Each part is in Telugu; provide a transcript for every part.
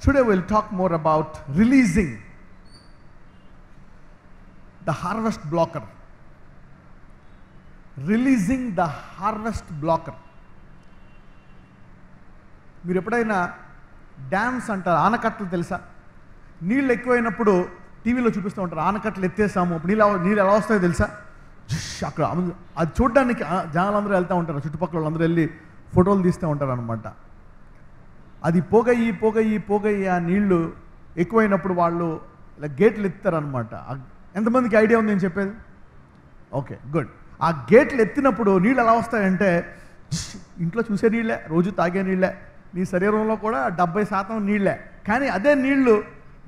Today we'll talk more about releasing the harvest blocker. Releasing the harvest blocker. మీరు ఎప్పుడైనా డ్యామ్స్ అంటారు, ఆనకట్టలు తెలుసా? నీళ్ళు ఎక్కువైనప్పుడు టీవీలో చూపిస్తూ ఉంటారు, ఆనకట్టలు ఎత్తేసాము, నీళ్ళు ఎలా వస్తాయో తెలుసా? అక్కడ అది చూడడానికి జనాలందరూ వెళ్తూ ఉంటారు, చుట్టుపక్కల వాళ్ళందరూ వెళ్ళి ఫోటోలు తీస్తూ ఉంటారు అనమాట. అది పోగయ్యి ఆ నీళ్లు ఎక్కువైనప్పుడు వాళ్ళు ఇలా గేట్లు ఎత్తారనమాట. ఎంతమందికి ఐడియా ఉంది నేను చెప్పేది? Okay, good. ఆ గేట్లు ఎత్తినప్పుడు నీళ్ళు ఎలా వస్తాయంటే, ఇంట్లో చూసే నీళ్ళే, రోజు తాగే నీళ్ళే, నీ శరీరంలో కూడా 70% నీళ్ళే. కానీ అదే నీళ్లు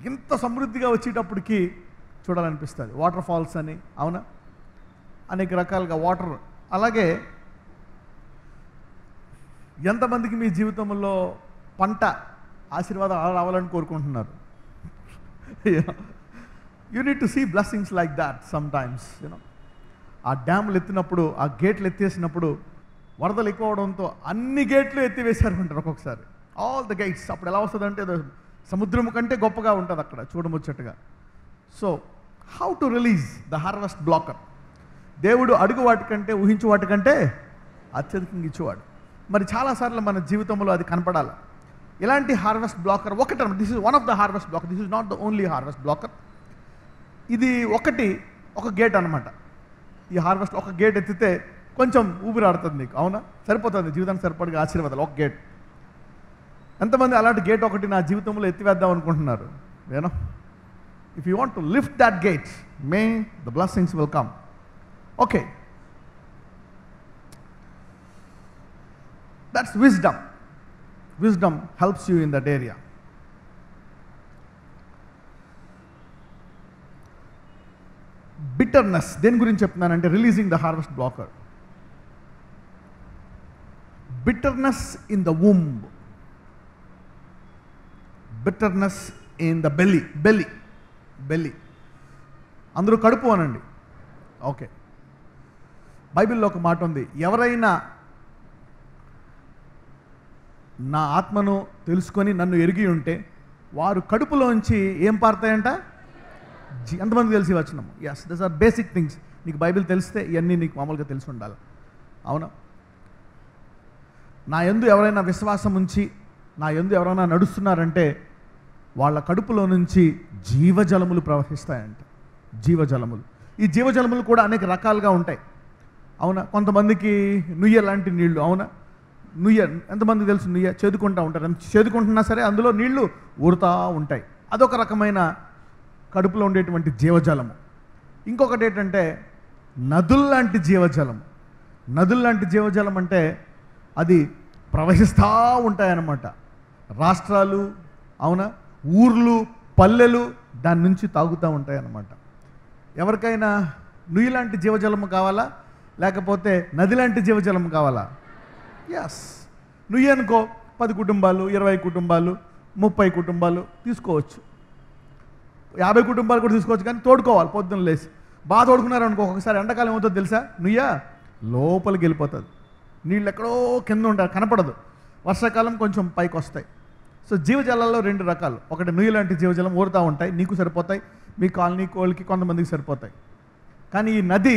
ఇంత సమృద్ధిగా వచ్చేటప్పటికి చూడాలనిపిస్తుంది. వాటర్ ఫాల్స్ అని, అవునా, అనేక రకాలుగా వాటర్. అలాగే ఎంతమందికి మీ జీవితంలో పంట ఆశీర్వాదం రావాలని కోరుకుంటున్నారు? You need to see blessings like that sometimes. ఆ డ్యాములు ఎత్తినప్పుడు, ఆ గేట్లు ఎత్తేసినప్పుడు వరదలు ఎక్కువ అవడంతో అన్ని గేట్లు ఎత్తివేశారు ఒక్కొక్కసారి, ఆల్ ద గేట్స్. అప్పుడు ఎలా వస్తుందంటే సముద్రం కంటే గొప్పగా ఉంటుంది అక్కడ చూడముచ్చట్టుగా. So how to release the harvest blocker? దేవుడు అడుగు వాటికంటే, ఊహించు వాటికంటే అత్యధికంగా ఇచ్చేవాడు. మరి చాలాసార్లు మన జీవితంలో అది కనపడాలి. ఇలాంటి హార్వెస్ట్ బ్లాకర్ ఒకటి, this is one of the harvest blocker, this is not the only harvest blocker. ఇది ఒక గేట్ అనమాట. ఈ హార్వెస్ట్ ఒక గేట్ ఎత్తితే కొంచెం ఊపిరాడుతుంది నీకు, అవునా? సరిపోతుంది జీవితానికి సరిపడగా ఆశీర్వాదాలు ఒక గేట్. ఎంతమంది అలాంటి గేట్ ఒకటి నా జీవితంలో ఎత్తివేద్దాం అనుకుంటున్నారు? If you want to lift that gate, may the blessings will come. Okay, that's wisdom. Wisdom helps you in that area. Bitterness దేని గురించి చెప్తున్నానంటే, releasing the harvest blocker. Bitterness in the womb, bitterness in the belly. అందరూ కడుపు అనండి. ఓకే, బైబిల్లో ఒక మాట ఉంది, ఎవరైనా నా ఆత్మను తెలుసుకొని నన్ను ఎరిగి ఉంటే వారు కడుపులోంచి ఏం పారుతాయంట? ఎంతమంది తెలిసి వచ్చినాము? Yes, these are basic things. నీకు బైబిల్ తెలిస్తే ఇవన్నీ నీకు మామూలుగా తెలిసి ఉండాలి, అవునా? నా యందు ఎవరైనా విశ్వాసం ఉంచి నా యందు ఎవరైనా నడుస్తున్నారంటే వాళ్ళ కడుపులో నుంచి జీవజలములు ప్రవహిస్తాయంట. జీవజలములు. ఈ జీవజలములు కూడా అనేక రకాలుగా ఉంటాయి, అవునా? కొంతమందికి నుయ్య లాంటి నీళ్లు, అవునా? నుయ్య ఎంతమంది తెలుసు? నుయ్య చేదుకుంటూ ఉంటారు, చేదుకుంటున్నా సరే అందులో నీళ్లు ఊరుతూ ఉంటాయి. అదొక రకమైన కడుపులో ఉండేటువంటి జీవజలము. ఇంకొకటి ఏంటంటే నదుల్లాంటి జీవజలము. నదుల్లాంటి జీవజలం అంటే అది ప్రవహిస్తూ ఉంటాయన్నమాట. రాష్ట్రాలు, అవునా, ఊర్లు, పల్లెలు దాని నుంచి తాగుతూ ఉంటాయన్నమాట. ఎవరికైనా నుయ్యి లాంటి జీవజలము కావాలా, లేకపోతే నది లాంటి జీవజలం కావాలా? ఎస్, నుయ్యి అనుకో 10 కుటుంబాలు, 20 కుటుంబాలు, 30 కుటుంబాలు తీసుకోవచ్చు, 50 కుటుంబాలు కూడా తీసుకోవచ్చు. కానీ తోడుకోవాలి. పొద్దున్న లేచి బాగా తోడుకున్నారు అనుకో, ఒకసారి ఎండాకాలం ఏమవుతుందో తెలుసా? నుయ్య లోపలికి వెళ్ళిపోతుంది, నీళ్ళు ఎక్కడో కింద ఉంటాయి, కనపడదు. వర్షాకాలం కొంచెం పైకి వస్తాయి. సో జీవజలాల్లో 2 రకాలు. ఒకటి నుయ్యి లాంటి జీవజలం ఊరుతూ ఉంటాయి, నీకు సరిపోతాయి, మీ కాలనీ కోళ్ళకి కొంతమందికి సరిపోతాయి. కానీ ఈ నది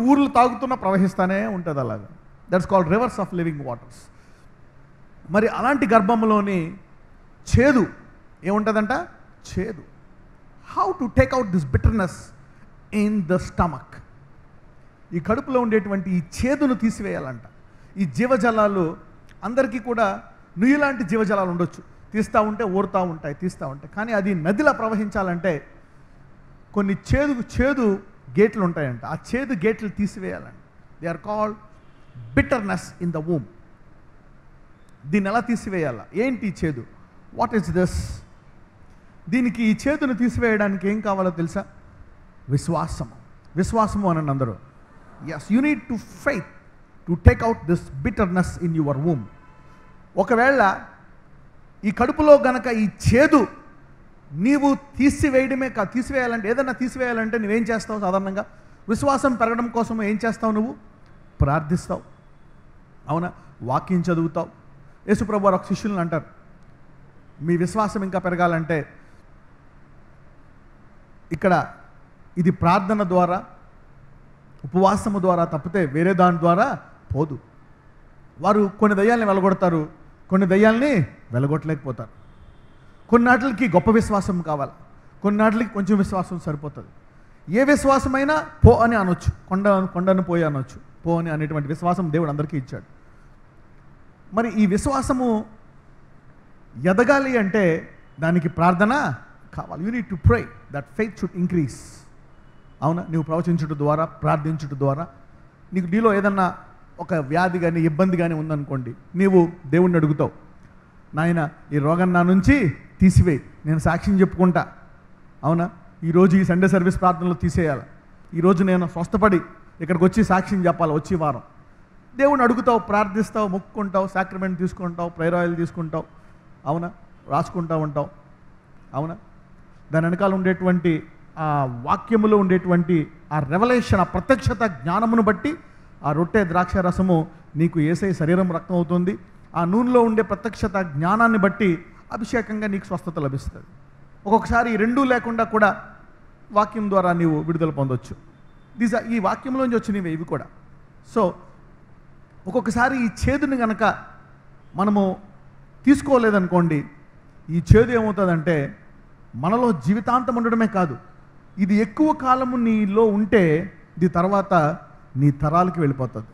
ఊర్లు తాగుతున్న ప్రవహిస్తూనే ఉంటుంది అలాగా. That's called reverse of living waters. మరి అలాంటి గర్భంలోని చేదు ఏముంటుందంట? చేదు. How to take out this bitterness in the stomach? ఈ కడుపులో ఉండేటువంటి ఈ చేదును తీసివేయాలంట. ఈ జీవజలాలు అందరికీ కూడా నుయ్యి లాంటి జీవజలాలు ఉండొచ్చు, తీస్తూ ఉంటే ఊరుతూ ఉంటాయి, తీస్తూ ఉంటాయి. కానీ అది నదిలా ప్రవహించాలంటే కొన్ని చేదు గేట్లు ఉంటాయంట. ఆ చేదు గేట్లు తీసివేయాలంట. They are called bitterness in the womb. దీన్ని ఎలా తీసివేయాలా? ఏంటి చేదు? What is this? దీనికి ఈ చేతును తీసివేయడానికి ఏం కావాలో తెలుసా? విశ్వాసము అనండి అందరూ. Yes, you need to faith to take out this bitterness in your womb. ఒకవేళ ఈ కడుపులో గనక ఈ చేదు నీవు తీసివేయాలంటే, ఏదైనా తీసివేయాలంటే నువ్వేం చేస్తావు? సాధారణంగా విశ్వాసం పెరగడం కోసం ఏం చేస్తావు? నువ్వు ప్రార్థిస్తావు, అవునా? వాక్యం చదువుతావు. యేసుప్రభు వారు ఒక శిష్యులను అంటారు, మీ విశ్వాసం ఇంకా పెరగాలంటే ఇక్కడ ఇది ప్రార్థన ద్వారా, ఉపవాసము ద్వారా తప్పితే వేరే దాని ద్వారా పోదు. వారు కొన్ని దయ్యాల్ని వెలగొడతారు, కొన్ని దయ్యాల్ని వెలగొట్టలేకపోతారు. కొన్నాటికి గొప్ప విశ్వాసం కావాలి, కొన్నాటికి కొంచెం విశ్వాసం సరిపోతుంది. ఏ విశ్వాసమైనా పో అని అనొచ్చు, కొండను పోయి అనొచ్చు, పో అని అనేటువంటి విశ్వాసం దేవుడు అందరికీ ఇచ్చాడు. మరి ఈ విశ్వాసము ఎదగాలి అంటే దానికి ప్రార్థన కావాలి. You need to pray that faith should increase. అవునా, నువ్వు ప్రవచించుట ద్వారా, ప్రార్థించుట ద్వారా నీలో ఏదన్నా ఒక వ్యాధి కానీ ఇబ్బంది కానీ ఉందనుకోండి, నీవు దేవుణ్ణి అడుగుతావు, నాయన ఈ రోగం నా నుంచి తీసివేయి, నేను సాక్ష్యం చెప్పుకుంటా. అవునా, ఈరోజు ఈ సండే సర్వీస్ ప్రార్థనలో తీసేయాలి, ఈరోజు నేను స్వస్థపడి ఇక్కడికి వచ్చి సాక్ష్యం చెప్పాలి వచ్చి వారం. దేవుణ్ణి అడుగుతావు, ప్రార్థిస్తావు, మొక్కుకుంటావు, సాక్రమెంట్ తీసుకుంటావు, ప్రేయర్ ఆయిల్ తీసుకుంటావు. అవునా, రాసుకుంటూ ఉంటావు. అవునా, దాని వెనకాల ఉండేటువంటి ఆ వాక్యములో ఉండేటువంటి ఆ రెవల్యూషన్, ఆ ప్రత్యక్షత జ్ఞానమును బట్టి ఆ రొట్టె ద్రాక్ష రసము నీకు యేసయ్య శరీరం రక్తం అవుతుంది. ఆ నూనెలో ఉండే ప్రత్యక్షత జ్ఞానాన్ని బట్టి అభిషేకంగా నీకు స్వస్థత లభిస్తుంది. ఒక్కొక్కసారి ఈ రెండూ లేకుండా కూడా వాక్యం ద్వారా నీవు విడుదల పొందొచ్చు. ఈ వాక్యంలోంచి వచ్చినవి ఇవి కూడా. సో ఒక్కొక్కసారి ఈ చేదుని కనుక మనము తీసుకోలేదనుకోండి, ఈ చేదు ఏమవుతుందంటే మనలో జీవితాంతం ఉండడమే కాదు, ఇది ఎక్కువ కాలము నీలో ఉంటే ఇది తర్వాత నీ తరాలకి వెళ్ళిపోతుంది.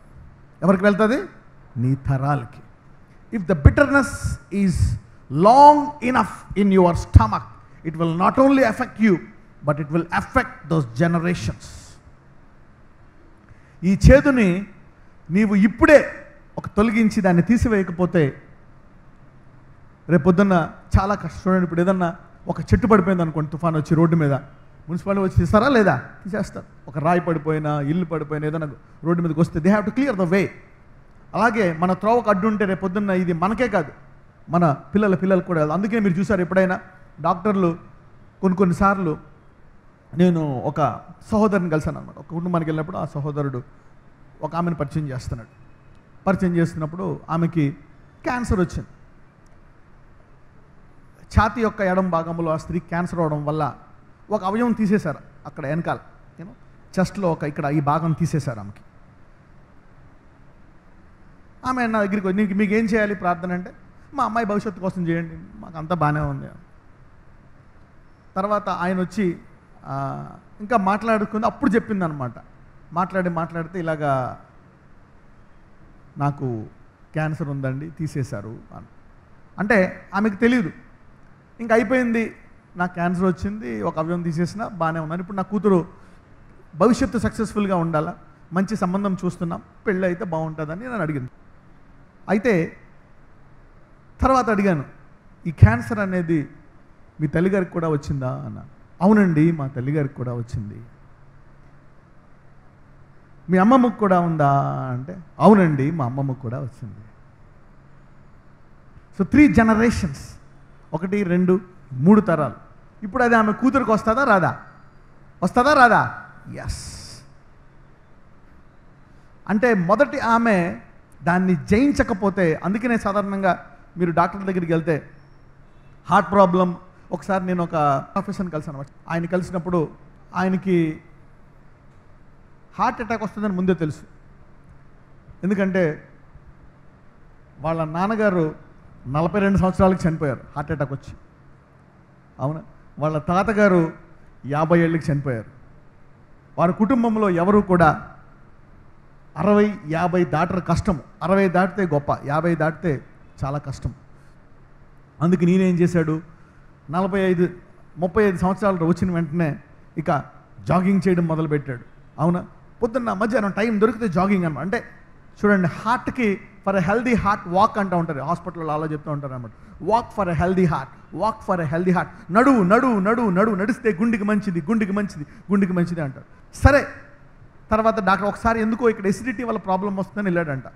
ఎవరికి వెళ్తుంది? నీ తరాలకి. If the bitterness is long enough in your stomach, it will not only effect you but it will effect those generations. ఈ చేదుని నీవు ఇప్పుడే తొలగించి దాన్ని తీసివేయకపోతే రేపొద్దున్న చాలా కష్టం. ఇప్పుడు ఏదన్నా ఒక చెట్టు పడిపోయింది అనుకోండి, తుఫాన్ వచ్చి రోడ్డు మీద, మున్సిపాలిటీ వచ్చి తీస్తారా? లేదా? తీసేస్తారు. ఒక రాయి పడిపోయినా, ఇల్లు పడిపోయినా, ఏదైనా రోడ్డు మీదకి వస్తే they have to clear the way. అలాగే మన త్రోవకు అడ్డు ఉంటే రేపొద్దున్న ఇది మనకే కాదు, మన పిల్లలు కూడా. అందుకే మీరు చూసారు ఎప్పుడైనా డాక్టర్లు కొన్నిసార్లు, నేను ఒక సహోదరుని కలిసాను అనమాట. ఒక కుటుంబానికి వెళ్ళినప్పుడు ఆ సహోదరుడు ఒక ఆమెను పరిచయం చేస్తున్నాడు. పరిచయం చేస్తున్నప్పుడు ఆమెకి క్యాన్సర్ వచ్చింది. ఛాతీ యొక్క ఎడం భాగంలో ఆ స్త్రీ క్యాన్సర్ అవడం వల్ల ఒక అవయవం తీసేశారు, అక్కడ వెనకాల చెస్ట్లో ఇక్కడ ఈ భాగం తీసేశారు ఆమెకి. ఆమె నా దగ్గరికి వచ్చి, మీకు ఏం చేయాలి ప్రార్థన అంటే, మా అమ్మాయి భవిష్యత్తు కోసం చేయండి, మాకు అంతా బాగానే ఉంది. తర్వాత ఆయన వచ్చి ఇంకా మాట్లాడుకుంది. అప్పుడు చెప్పింది అనమాట, మాట్లాడితే ఇలాగా నాకు క్యాన్సర్ ఉందండి, తీసేశారు అని. అంటే ఆమెకు తెలియదు, ఇంకా అయిపోయింది, నాకు క్యాన్సర్ వచ్చింది, ఒక అవయవం తీసేసినా బాగానే ఉన్నాను, ఇప్పుడు నా కూతురు భవిష్యత్తు సక్సెస్ఫుల్గా ఉండాలా, మంచి సంబంధం చూస్తున్నాం, పెళ్ళి అయితే బాగుంటుందని నేను అడిగింది. అయితే తర్వాత అడిగాను, ఈ క్యాన్సర్ అనేది మీ తల్లిగారికి కూడా వచ్చిందా అన్న. అవునండి, మా తల్లిగారికి కూడా వచ్చింది. మీ అమ్మమ్మకు కూడా ఉందా అంటే, అవునండి, మా అమ్మమ్మకు కూడా వచ్చింది. సో 3 జనరేషన్స్, 1, 2, 3 తరాలు. ఇప్పుడు అది ఆమె కూతురికి వస్తుందా రాదా? ఎస్. అంటే మొదటి ఆమె దాన్ని జయించకపోతే, అందుకనే సాధారణంగా మీరు డాక్టర్ దగ్గరికి వెళ్తే హార్ట్ ప్రాబ్లం, ఒకసారి నేను ఒక ఆఫీసర్ని కలిసాను. ఆయన కలిసినప్పుడు ఆయనకి హార్ట్ అటాక్ వస్తుందని ముందే తెలుసు. ఎందుకంటే వాళ్ళ నాన్నగారు 42 సంవత్సరాలకు చనిపోయారు హార్ట్ అటాక్ వచ్చి. అవునా, వాళ్ళ తాతగారు 50 ఏళ్ళకి చనిపోయారు. వారి కుటుంబంలో ఎవరు కూడా 60, 50 దాటరు కష్టం. 60 దాటితే గొప్ప, 50 దాటితే చాలా కష్టం. అందుకు నేనేం చేశాడు, 45, 35 సంవత్సరాలు వచ్చిన వెంటనే ఇక జాగింగ్ చేయడం మొదలుపెట్టాడు. అవునా, పొద్దున్న మధ్యాహ్నం టైం దొరికితే జాగింగ్ అనమాట. అంటే చూడండి, హార్ట్కి for a healthy heart walk అంటూ ఉంటారు హాస్పిటల్లో, అలా చెప్తూ ఉంటారు అనమాట. Walk for a healthy heart, నడువు నడిస్తే గుండెకి మంచిది అంటారు. సరే, తర్వాత డాక్టర్ ఒకసారి ఎందుకో ఇక్కడ ఎసిడిటీ వల్ల ప్రాబ్లం వస్తుందని వెళ్ళాడంట.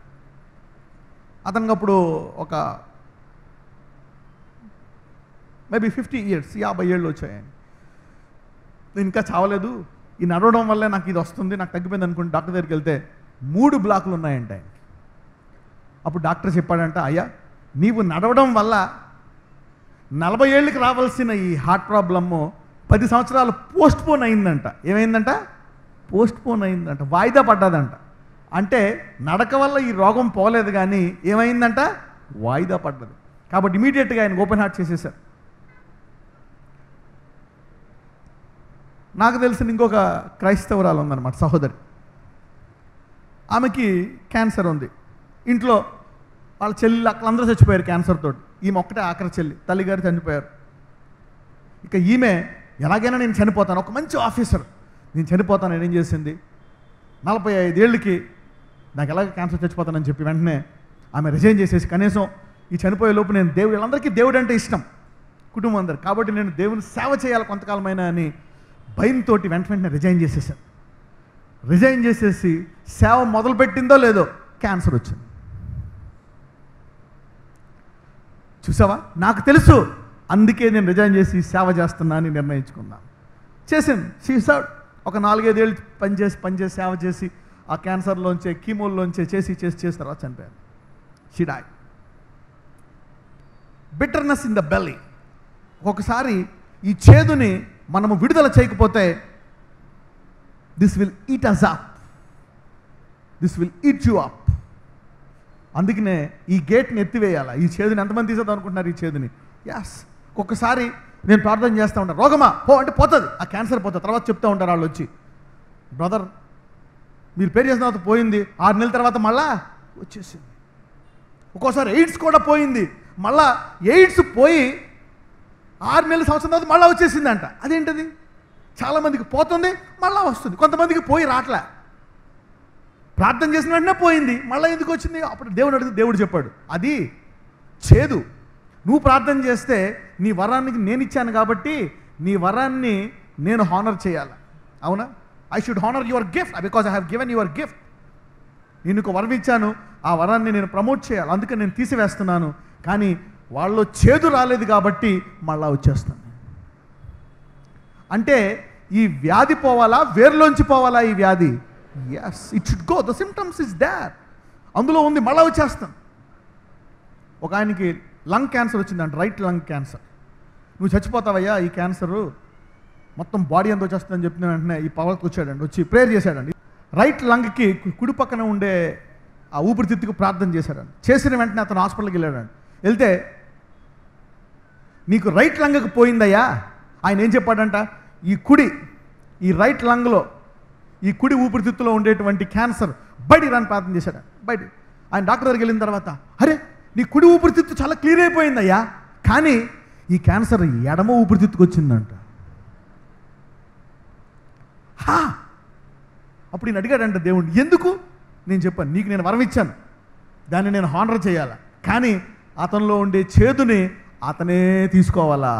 అతనికి అప్పుడు ఒక మేబీ 50 years, 50 ఏళ్ళు వచ్చాయని. ఇంకా చావలేదు, ఈ నడవడం వల్లే నాకు ఇది వస్తుంది, నాకు తగ్గిపోయింది అనుకుంటే డాక్టర్ దగ్గరికి వెళ్తే 3 బ్లాకులు ఉన్నాయంట ఆయనకి. అప్పుడు డాక్టర్ చెప్పాడంట, అయ్యా నీవు నడవడం వల్ల 40 ఏళ్ళకి రావాల్సిన ఈ హార్ట్ ప్రాబ్లము 10 సంవత్సరాలు పోస్ట్పోన్ అయిందంట. ఏమైందంట? పోస్ట్పోన్ అయిందంట, వాయిదా పడ్డదంట. అంటే నడక వల్ల ఈ రోగం పోలేదు, కానీ ఏమైందంట? వాయిదా పడ్డది. కాబట్టి ఇమీడియట్గా ఆయన ఓపెన్ హార్ట్ చేసేసారు. నాకు తెలిసిన ఇంకొక క్రైస్తవురాలు ఉందన్నమాట, సహోదరి. ఆమెకి క్యాన్సర్ ఉంది. ఇంట్లో వాళ్ళ చెల్లి అక్కలందరూ చచ్చిపోయారు క్యాన్సర్ తోటి. ఈమె ఒక్కటే ఆఖరి చెల్లి, తల్లిగారు చనిపోయారు. ఇక ఈమె ఎలాగైనా నేను చనిపోతాను, ఒక మంచి ఆఫీసర్, నేను చనిపోతాను. నేనేం చేసింది, 45 ఏళ్ళకి నాకు ఎలాగ క్యాన్సర్ చచ్చిపోతానని చెప్పి వెంటనే ఆమె రిజైన్ చేసేసి, కనీసం ఈ చనిపోయే లోపు నేను వీళ్ళందరికీ దేవుడు అంటే ఇష్టం, కుటుంబం అందరు, కాబట్టి నేను దేవుని సేవ చేయాలి కొంతకాలమైనా అని భయంతో వెంటనే రిజైన్ చేసేసాను. రిజైన్ చేసేసి సేవ మొదలుపెట్టిందో లేదో క్యాన్సర్ వచ్చింది. చూసావా, నాకు తెలుసు, అందుకే నేను రిజైన్ చేసి సేవ చేస్తున్నా అని నిర్ణయించుకున్నాను. చేసింది. సీసాడ్ ఒక 4-5 ఏళ్ళు పనిచేసి సేవ చేసి ఆ క్యాన్సర్లోంచే, కీమోల్లోంచే చేసి తర్వాత చనిపోయాను. She died. Bitterness in the belly. ఒకసారి ఈ చేదుని మనము విడుదల చేయకపోతే this will eat us up, this will eat you up. అందుకనే ఈ గేట్ని ఎత్తివేయాలి. ఈ చేదుని ఎంతమంది తీసేద్దాం అనుకుంటున్నారు? ఈ చేదుని. ఎస్. ఒక్కొక్కసారి నేను ప్రార్థన చేస్తూ ఉంటాను, రోగమా పో అంటే పోతుంది, ఆ క్యాన్సర్ పోతుంది. తర్వాత చెప్తూ ఉంటారు వాళ్ళు వచ్చి, బ్రదర్ మీరు పేరు చేసిన తర్వాత పోయింది, 6 నెలల తర్వాత మళ్ళా వచ్చేసింది. ఒక్కోసారి ఎయిడ్స్ కూడా పోయింది, మళ్ళా ఎయిడ్స్ పోయి 6 నెలల సంవత్సరం తర్వాత మళ్ళీ వచ్చేసిందంట. అదేంటది? చాలామందికి పోతుంది, మళ్ళీ వస్తుంది. కొంతమందికి పోయి రాట్లే, ప్రార్థన చేసిన వెంటనే పోయింది, మళ్ళీ ఎందుకు వచ్చింది? అప్పుడు దేవుడు అడిగితే దేవుడు చెప్పాడు, అది చేదు. నువ్వు ప్రార్థన చేస్తే నీ వరానికి నేను ఇచ్చాను కాబట్టి నీ వరాన్ని నేను హానర్ చేయాలి. అవునా? I should honour your gift because I have given your gift. నేను ఒక వరం ఇచ్చాను, ఆ వరాన్ని నేను ప్రమోట్ చేయాలి, అందుకే నేను తీసివేస్తున్నాను. కానీ వాళ్ళు చేదు రాలేదు కాబట్టి మళ్ళా వచ్చేస్తాను. అంటే ఈ వ్యాధి పోవాలా, వేరులోంచి పోవాలా ఈ వ్యాధి? Yes, it should go. The symptoms is there, అందులో ఉంది, మళ్ళా వచ్చేస్తాను. ఒక ఆయనకి లంగ్ క్యాన్సర్ వచ్చిందంట, రైట్ లంగ్ క్యాన్సర్. నువ్వు చచ్చిపోతావయ్యా, ఈ క్యాన్సరు మొత్తం బాడీ అంతా వచ్చేస్తుందని చెప్పిన వెంటనే ఈ పవర్కి వచ్చాడండి, వచ్చి ప్రేయర్ చేశాడండి. రైట్ లంగ్కి కుడి పక్కన ఉండే ఆ ఊపిరితిత్తుకు ప్రార్థన చేశాడండి. చేసిన వెంటనే అతను హాస్పిటల్కి వెళ్ళాడండి. వెళ్తే నీకు రైట్ లంగ్కి పోయిందయ్యా. ఆయన ఏం చెప్పాడంట, ఈ రైట్ లంగ్లో, ఈ కుడి ఊపిరితిత్తులో ఉండేటువంటి క్యాన్సర్ బయటికి రాని ప్రార్థన చేశాడు. బయట ఆయన డాక్టర్ దగ్గరికి వెళ్ళిన తర్వాత, అరే నీ కుడి ఊపిరితిత్తు చాలా క్లియర్ అయిపోయిందయ్యా, కానీ ఈ క్యాన్సర్ ఎడమ ఊపిరితిత్తుకు వచ్చిందంట. అప్పుడు నేను అడిగాడంట దేవుడు, ఎందుకు? నేను చెప్పాను, నీకు నేను వరం ఇచ్చాను, దాన్ని నేను హానర్ చేయాలా, కానీ అతనిలో ఉండే చేదుని అతనే తీసుకోవాలా.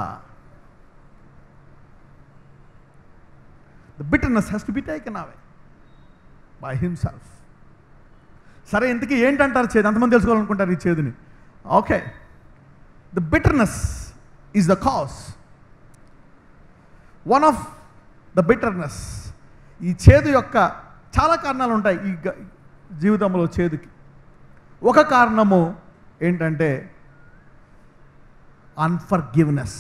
The bitterness has to be taken away by himself. సరే, ఇంతకీ ఏంటంటారు చేదు? ఎంతమంది తెలుసుకోవాలనుకుంటారు ఈ చేదుని? Okay, the bitterness is the cause. One of the bitterness, ఈ చేదు యొక్క చాలా కారణాలు ఉంటాయి ఈ జీవితంలో చేదుకి. ఒక కారణము ఏంటంటే అన్ఫర్గివ్నెస్.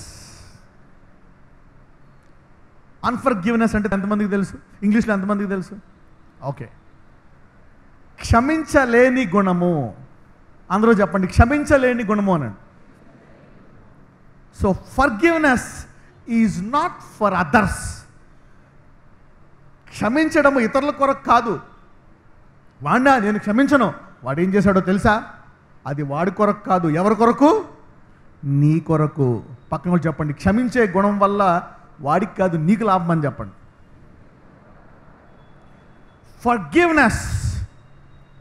అన్ఫర్గివ్నెస్ అంటే ఎంతమందికి తెలుసు? ఇంగ్లీష్లో ఎంతమందికి తెలుసు? ఓకే, క్షమించలేని గుణము. అందరూ చెప్పండి, క్షమించలేని గుణము అనండి. So forgiveness is not for others. క్షమించడము ఇతరుల కొరకు కాదు. వాడినా నేను క్షమించను, వాడు ఏం చేశాడో తెలుసా? అది వాడి కొరకు కాదు. ఎవరి కొరకు? నీ కొరకు. పక్కన కూడా చెప్పండి, క్షమించే గుణం వల్ల వాడికి కాదు నీకు లాభం అని చెప్పండి. Forgiveness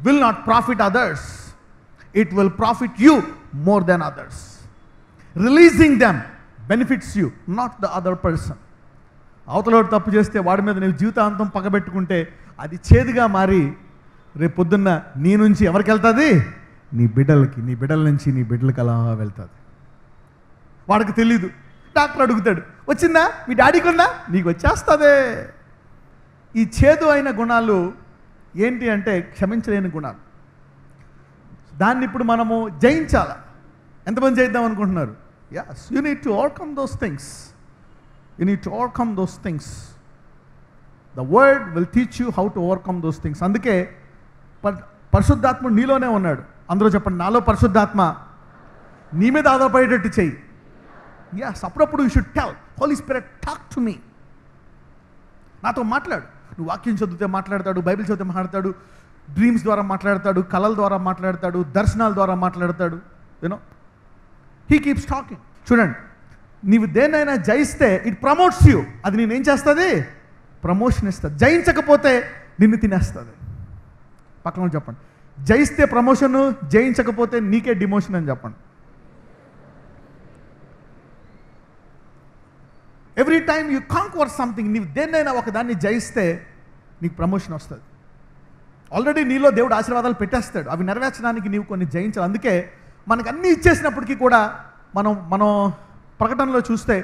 will not profit others, it will profit you more than others. Releasing them benefits you, not the other person. అవతలోడు తప్పు చేస్తే వాడి మీద నువ్వు జీవితాంతం పగబెట్టుకుంటే అది చేదుగా మారి రేపు పొద్దున్న నీ నుంచి ఎవరికి వెళ్తుంది? నీ బిడ్డలకి, నీ బిడ్డల నుంచి నీ బిడ్డలకి అలా వెళ్తుంది. వాడికి తెలీదు. డాక్టర్ అడుగుతాడు, వచ్చిందా మీ డాడీకి? ఉందా? నీకు వచ్చేస్తుంది. ఈ చేదు అయిన గుణాలు ఏంటి అంటే క్షమించలేని గుణాలు. దాన్ని ఇప్పుడు మనము జయించాలి. ఎంతమంది జయిద్దాం అనుకుంటున్నారు? Yes, you need to overcome those things. You need to overcome those things. The word will teach you how to overcome those things. అందుకే పరిశుద్ధాత్మ నీలోనే ఉన్నాడు. అందరూ చెప్పండి, నాలో పరిశుద్ధాత్మ నీ మీద ఆధారపడేటట్టు చెయ్యి. Yes, అప్పుడప్పుడు you should tell Holy Spirit talk to me. నాతో మాట్లాడు. నువ్వు వాక్యం చదివితే మాట్లాడతాడు, బైబిల్ చదివితే మాట్లాడతాడు, డ్రీమ్స్ ద్వారా మాట్లాడతాడు, కళల ద్వారా మాట్లాడతాడు, దర్శనాల ద్వారా మాట్లాడతాడు. You know he keeps talking. చూడండి, నీవు దేన్నైనా జయిస్తే ఇట్ ప్రమోట్స్ యూ. అది నేనేం చేస్తుంది? ప్రమోషన్ ఇస్తుంది. జయించకపోతే నిన్ను తినేస్తుంది. పక్కన చెప్పండి, జయిస్తే ప్రమోషను, జయించకపోతే నీకే డిమోషన్ అని చెప్పండి. Every time you conquer something, నీవు దేన్నైనా ఒక దాన్ని జయిస్తే నీకు ప్రమోషన్ వస్తుంది. ఆల్రెడీ నీలో దేవుడు ఆశీర్వాదాలు పెట్టేస్తాడు, అవి నెరవేర్చడానికి నీవు కొన్ని జయించాలి. అందుకే మనకు అన్నీ ఇచ్చేసినప్పటికీ కూడా మనం ప్రకటనలో చూస్తే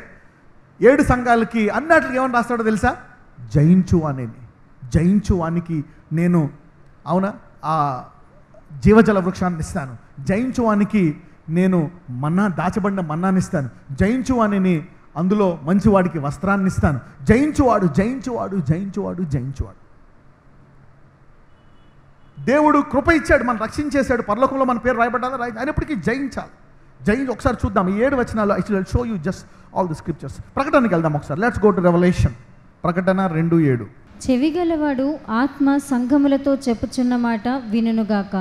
7 సంఘాలకి అన్నిటికి ఏమని రాస్తాడో తెలుసా? జయించు అనేది. జయించు వానికి నేను ఆ జీవజల వృక్షాన్ని ఇస్తాను, జయించు వానికి నేను దాచబడిన మన్నాన్ని ఇస్తాను, జయించు వానిని అందులో మంచివాడికి వస్త్రాన్ని ఇస్తాను. జయించువాడు జయించువాడు జయించువాడు జయించువాడు. దేవుడు కృప ఇచ్చాడు, మనం రక్షించేశాడు, పరలోకంలో మన పేరు రాయబడ్డాలా? అయినప్పటికీ జయించాలి. ఒకసారి చూద్దాం ఈ 7 వచనాలు. I show you just all the scriptures. ప్రకటనకి వెళ్దాం ఒకసారి. Let's go to Revelation. ప్రకటన 2:7. చెవిగలవాడు ఆత్మ సంఘములతో చెప్పుచున్న మాట వినుగాక.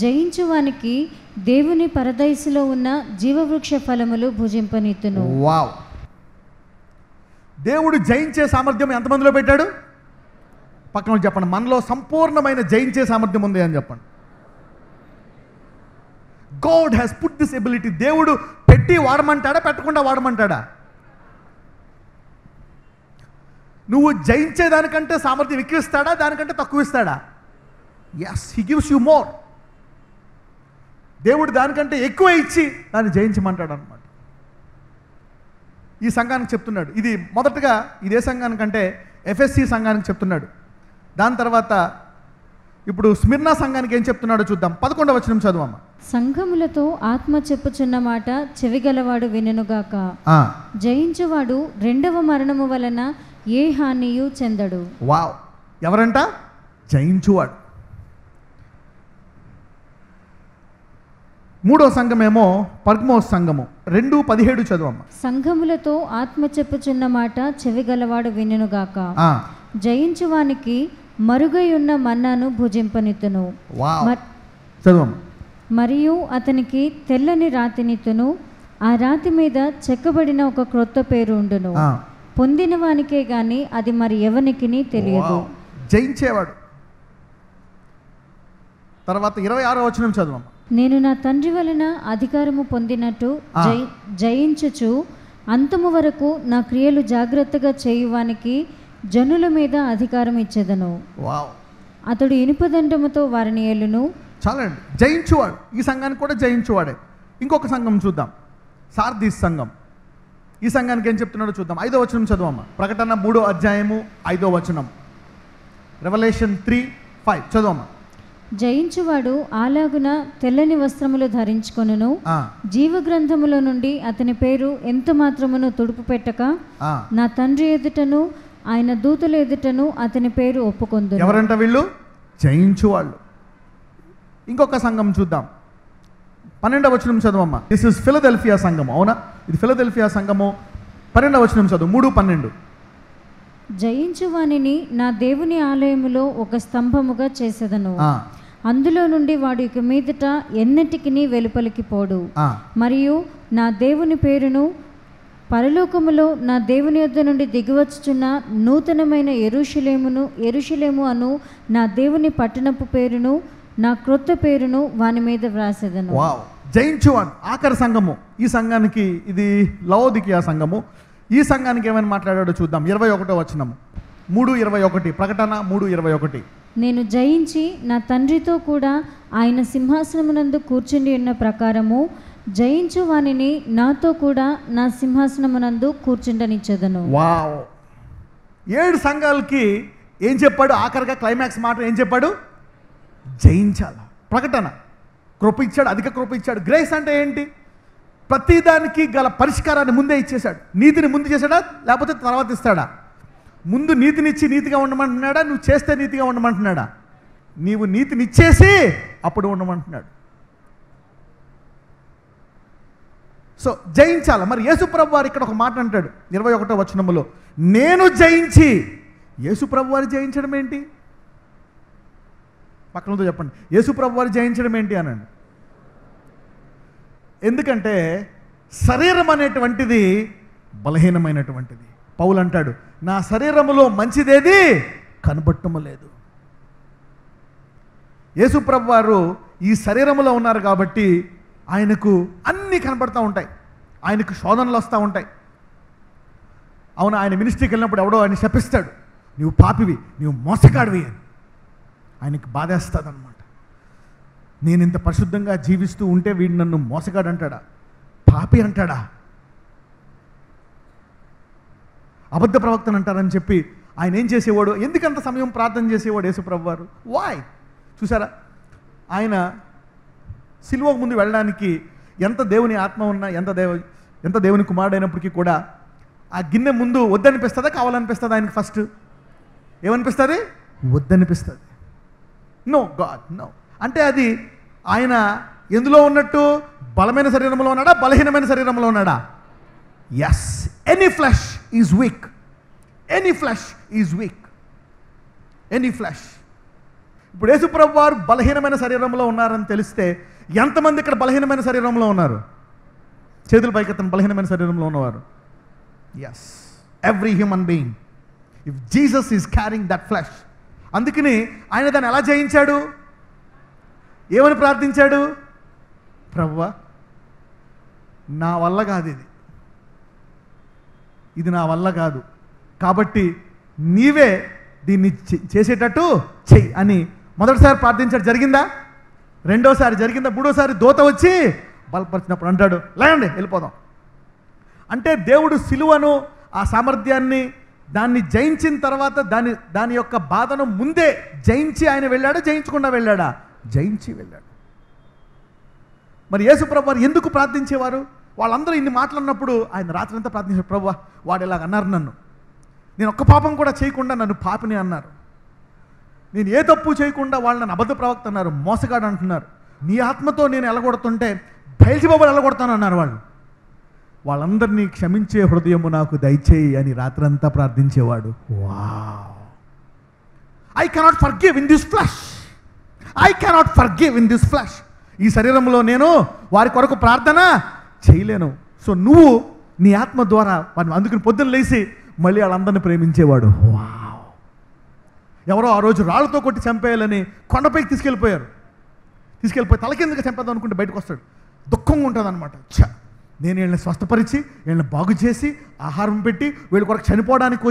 జయించువానికి దేవుని పరదైసులో ఉన్న జీవవృక్ష ఫలములు భుజింపనీతును. వావ్! దేవుడు జయించే సామర్థ్యం ఎంతమందిలో పెట్టాడు? పక్కన చెప్పండి, మనలో సంపూర్ణమైన జయించే సామర్థ్యం ఉంది అని చెప్పండి. God has put this ability. దేవుడు పెట్టి వాడమంటాడా, పెట్టకుండా వాడమంటాడా? నువ్వు జయించేదానికంటే సామర్థ్యం ఎక్కువ ఇస్తాడా, దానికంటే తక్కువ ఇస్తాడా? Yes, he gives you more. దేవుడు దానికంటే ఎక్కువ ఇచ్చి దాన్ని జయించమంటాడు అనమాట. ఈ సంఘానికి చెప్తున్నాడు. ఇది మొదటగా ఇదే సంఘానికంటే ఎఫ్ఎస్సి సంఘానికి చెప్తున్నాడు. దాని తర్వాత ఇప్పుడు స్మిర్నా సంఘానికి ఏం చెప్తున్నాడో చూద్దాం. 11వ వచనం చదువమ్మ. సంఘములతో ఆత్మ చెప్పుచున్న మాట చెవిగలవాడు వినుగాక. జయించువాడు రెండవ మరణము వలన ఏ హానియు చెందడు. వావ్! ఎవరంట? జయించువాడు. 3వ సంఘమేమో పర్గమోస్ సంఘము. 2:17 చదువమ్మ. సంఘములతో ఆత్మ చెప్పుచున్న మాట చెవిగలవాడు వినుగాక. జయించువానికి మరుగై ఉన్న మన్నాను భుజింపనితును. చదువమ్మ. మరియు అతనికి తెల్లని రాతినితును, ఆ రాతి మీద చెక్కబడిన ఒక క్రొత్త పేరు ఉండును. పొందిన వానికే గాని అది మరి ఎవనికిని తెలియదు. జయించేవాడు. తర్వాత 26వ వచనం చదువమ్మ. నేను నా తండ్రి వలన అధికారము పొందినట్టు జయించుచు అంతము వరకు నా క్రియలు జాగ్రత్తగా చేయువానికి జనుల మీద అధికారం ఇచ్చేదను. అతడు ఇనుపదండముతో వారిని ఏలును. చాలండి, జయించువాడు. ఈ సంఘానికి కూడా జయించువాడే. ఇంకొక సంఘం చూద్దాం, సార్దీస్ సంఘం. ఈ సంఘానికి ఏం చెప్తున్నాడో చూద్దాం. 5వ వచనం చదువమ్మ. ప్రకటన 3:5 వచనం. రెవల్యూషన్ 3:5 చదువమ్మ. జయించువాడు అలాగున తెల్లని వస్త్రములు ధరించుకొనును, జీవ గ్రంథములో నుండి అతని పేరు ఎంత మాత్రమును తుడుపు పెట్టక నా తండ్రి ఎదుటను ఆయన దూతల ఎదుటను అతని పేరు ఒప్పుకొందును. ఎవరంట వీళ్ళు? జయించువాళ్ళు. ఇంకొక సంఘం చూద్దాం. 12వ వచనం చదువమ్మ. దిస్ ఇస్ ఫిలదెల్ఫియా సంఘము. అవునా? ఇది ఫిలదెల్ఫియా సంఘము. 12వ వచనం చదువు. 3:12. జయించువానిని నా దేవుని ఆలయములో ఒక స్తంభముగా చేసేదను, అందులో నుండి వాడు ఇక మీదట ఎన్నటికిని వెలుపలికి పోడు. మరియు నా దేవుని పేరును పరలోకములో నా దేవుని యొద్ద నుండి దిగివచ్చుచున్న నూతనమైన యెరూషలేము అను నా దేవుని పట్టణపు పేరును, నా క్రొత్త పేరును వాని మీద వ్రాసేదను. జయించువాన్ ఆఖరి సంఘము. ఈ సంఘానికి ఇది లవోదికియా సంఘము. ఈ సంఘానికి ఏమైనా మాట్లాడాడో చూద్దాం. 21వ వచనం. 3:21. ప్రకటన 3:21. నేను జయించి నా తండ్రితో కూడా ఆయన సింహాసనమునందు కూర్చుని ఉన్న ప్రకారము జయించు వానిని నాతో కూడా నా సింహాసనమునందు కూర్చుండనిచ్చేదను. వావ్! 7 సంఘాలకి ఏం చెప్పాడు? ఆఖరిగా క్లైమాక్స్ మాట ఏం చెప్పాడు? జయించాల. ప్రకటన కృప ఇచ్చాడు, అధిక కృప ఇచ్చాడు. గ్రేస్ అంటే ఏంటి? ప్రతిదానికి గల పరిష్కారాన్ని ముందే ఇచ్చేశాడు. నీతిని ముందు చేశాడా లేకపోతే తర్వాత ఇస్తాడా? ముందు నీతినిచ్చి నీతిగా ఉండమంటున్నాడా, నువ్వు చేస్తే నీతిగా ఉండమంటున్నాడా? నీవు నీతినిచ్చేసి అప్పుడు ఉండమంటున్నాడు. సో జయించాల. మరి యేసుప్రభు వారు ఇక్కడ ఒక మాట అంటాడు 21వ వచనములో, నేను జయించి. యేసుప్రభు వారు జయించడం ఏంటి? పక్కనతో చెప్పండి, యేసుప్రభు వారు జయించడం ఏంటి అనండి. ఎందుకంటే శరీరం అనేటువంటిది బలహీనమైనటువంటిది. పౌలు అంటాడు, నా శరీరములో మంచిదేది కనబట్టము లేదు. యేసుప్రభు వారు ఈ శరీరములో ఉన్నారు కాబట్టి ఆయనకు అన్నీ కనబడుతూ ఉంటాయి, ఆయనకు శోధనలు వస్తూ ఉంటాయి. అవును, ఆయన మినిస్ట్రీకి వెళ్ళినప్పుడు ఎవడో ఆయన శపిస్తాడు, నువ్వు పాపివి, నువ్వు మోసగాడివి అని. ఆయనకి బాధేస్తుంది అనమాట. నేను ఇంత పరిశుద్ధంగా జీవిస్తూ ఉంటే వీడు నన్ను మోసగాడు అంటాడా, పాపి అంటాడా, అబద్ధ ప్రవక్తను అంటారని చెప్పి ఆయన ఏం చేసేవాడు? ఎందుకంత సమయం ప్రార్థన చేసేవాడు యేసుప్రభు వారు? వాయ్? చూసారా, ఆయన సిలువకు ముందు వెళ్ళడానికి ఎంత దేవుని ఆత్మ ఉన్నా, ఎంత దేవుని కుమారుడైనప్పటికీ కూడా ఆ గిన్నె ముందు వద్దనిపిస్తుందా కావాలనిపిస్తుందా? ఆయనకి ఫస్ట్ ఏమనిపిస్తుంది? వద్దనిపిస్తుంది. No God no. అంటే అది ఆయన ఎందులో ఉన్నట్టు? బలమైన శరీరంలో ఉన్నాడా, బలహీనమైన శరీరంలో ఉన్నాడా? Yes, any flesh is weak. Any flesh is weak. Any flesh. ఇప్పుడు యేసుప్రభు వారు బలహీనమైన శరీరంలో ఉన్నారని తెలిస్తే ఎంతమంది ఇక్కడ బలహీనమైన శరీరంలో ఉన్నారు? చేతుల పైకెత్తని బలహీనమైన శరీరంలో ఉన్నవారు. Yes, every human being. If Jesus is carrying that flesh. అందుకని ఆయన దాన్ని ఎలా జయించాడు? ఏమని ప్రార్థించాడు? ప్రభువా, నా వల్ల కాదు, ఇది నా వల్ల కాదు, కాబట్టి నీవే దీన్ని చేసేటట్టు చెయ్యి అని మొదటిసారి ప్రార్థించాడు. జరిగిందా? రెండోసారి జరిగిందా? మూడోసారి దూత వచ్చి బలపరిచినప్పుడు అంటాడు, లేండి వెళ్ళిపోదాం. అంటే దేవుడు సిలువను, ఆ సామర్థ్యాన్ని, దాన్ని జయించిన తర్వాత దాని యొక్క బాధను ముందే జయించి ఆయన వెళ్ళాడా, జయించకుండా వెళ్ళాడా? జయించి వెళ్ళాడు. మరి యేసుప్రభు వారు ఎందుకు ప్రార్థించేవారు? వాళ్ళందరూ ఇన్ని మాట్లాడినప్పుడు ఆయన రాత్రంతా ప్రార్థించారు, ప్రభువా వాడు ఇలాగ అన్నారు నన్ను, నేను ఒక్క పాపం కూడా చేయకుండా నన్ను పాపిని అన్నారు, నేను ఏ తప్పు చేయకుండా వాళ్ళు నన్ను అబద్ధ ప్రవక్త అన్నారు, మోసగాడు అంటున్నారు, నీ ఆత్మతో నేను ఎలగొడుతుంటే బయల్జెబూబుని ఎలగొడతాను అన్నారు వాళ్ళు. వాళ్ళందరినీ క్షమించే హృదయము నాకు దయచేయి అని రాత్రంతా ప్రార్థించేవాడు. Wow, I cannot forgive in this flesh. I cannot forgive in this flesh. ఈ శరీరంలో నేను వారి కొరకు ప్రార్థన చేయలేను. సో నువ్వు నీ ఆత్మ ద్వారా వారిని, అందుకని పొద్దున్న లేచి మళ్ళీ వాళ్ళందరినీ ప్రేమించేవాడు. వావ్. ఎవరో ఆ రోజు రాళ్ళతో కొట్టి చంపేయాలని కొండపైకి తీసుకెళ్ళిపోయి తలకిందుగా చంపేద్దాం అనుకుంటే బయటకు వస్తాడు. దుఃఖంగా ఉంటుంది అనమాట. నేను వీళ్ళని స్వస్థపరిచి వీళ్ళని బాగు చేసి ఆహారం పెట్టి వీళ్ళ కొరకు చనిపోవడానికి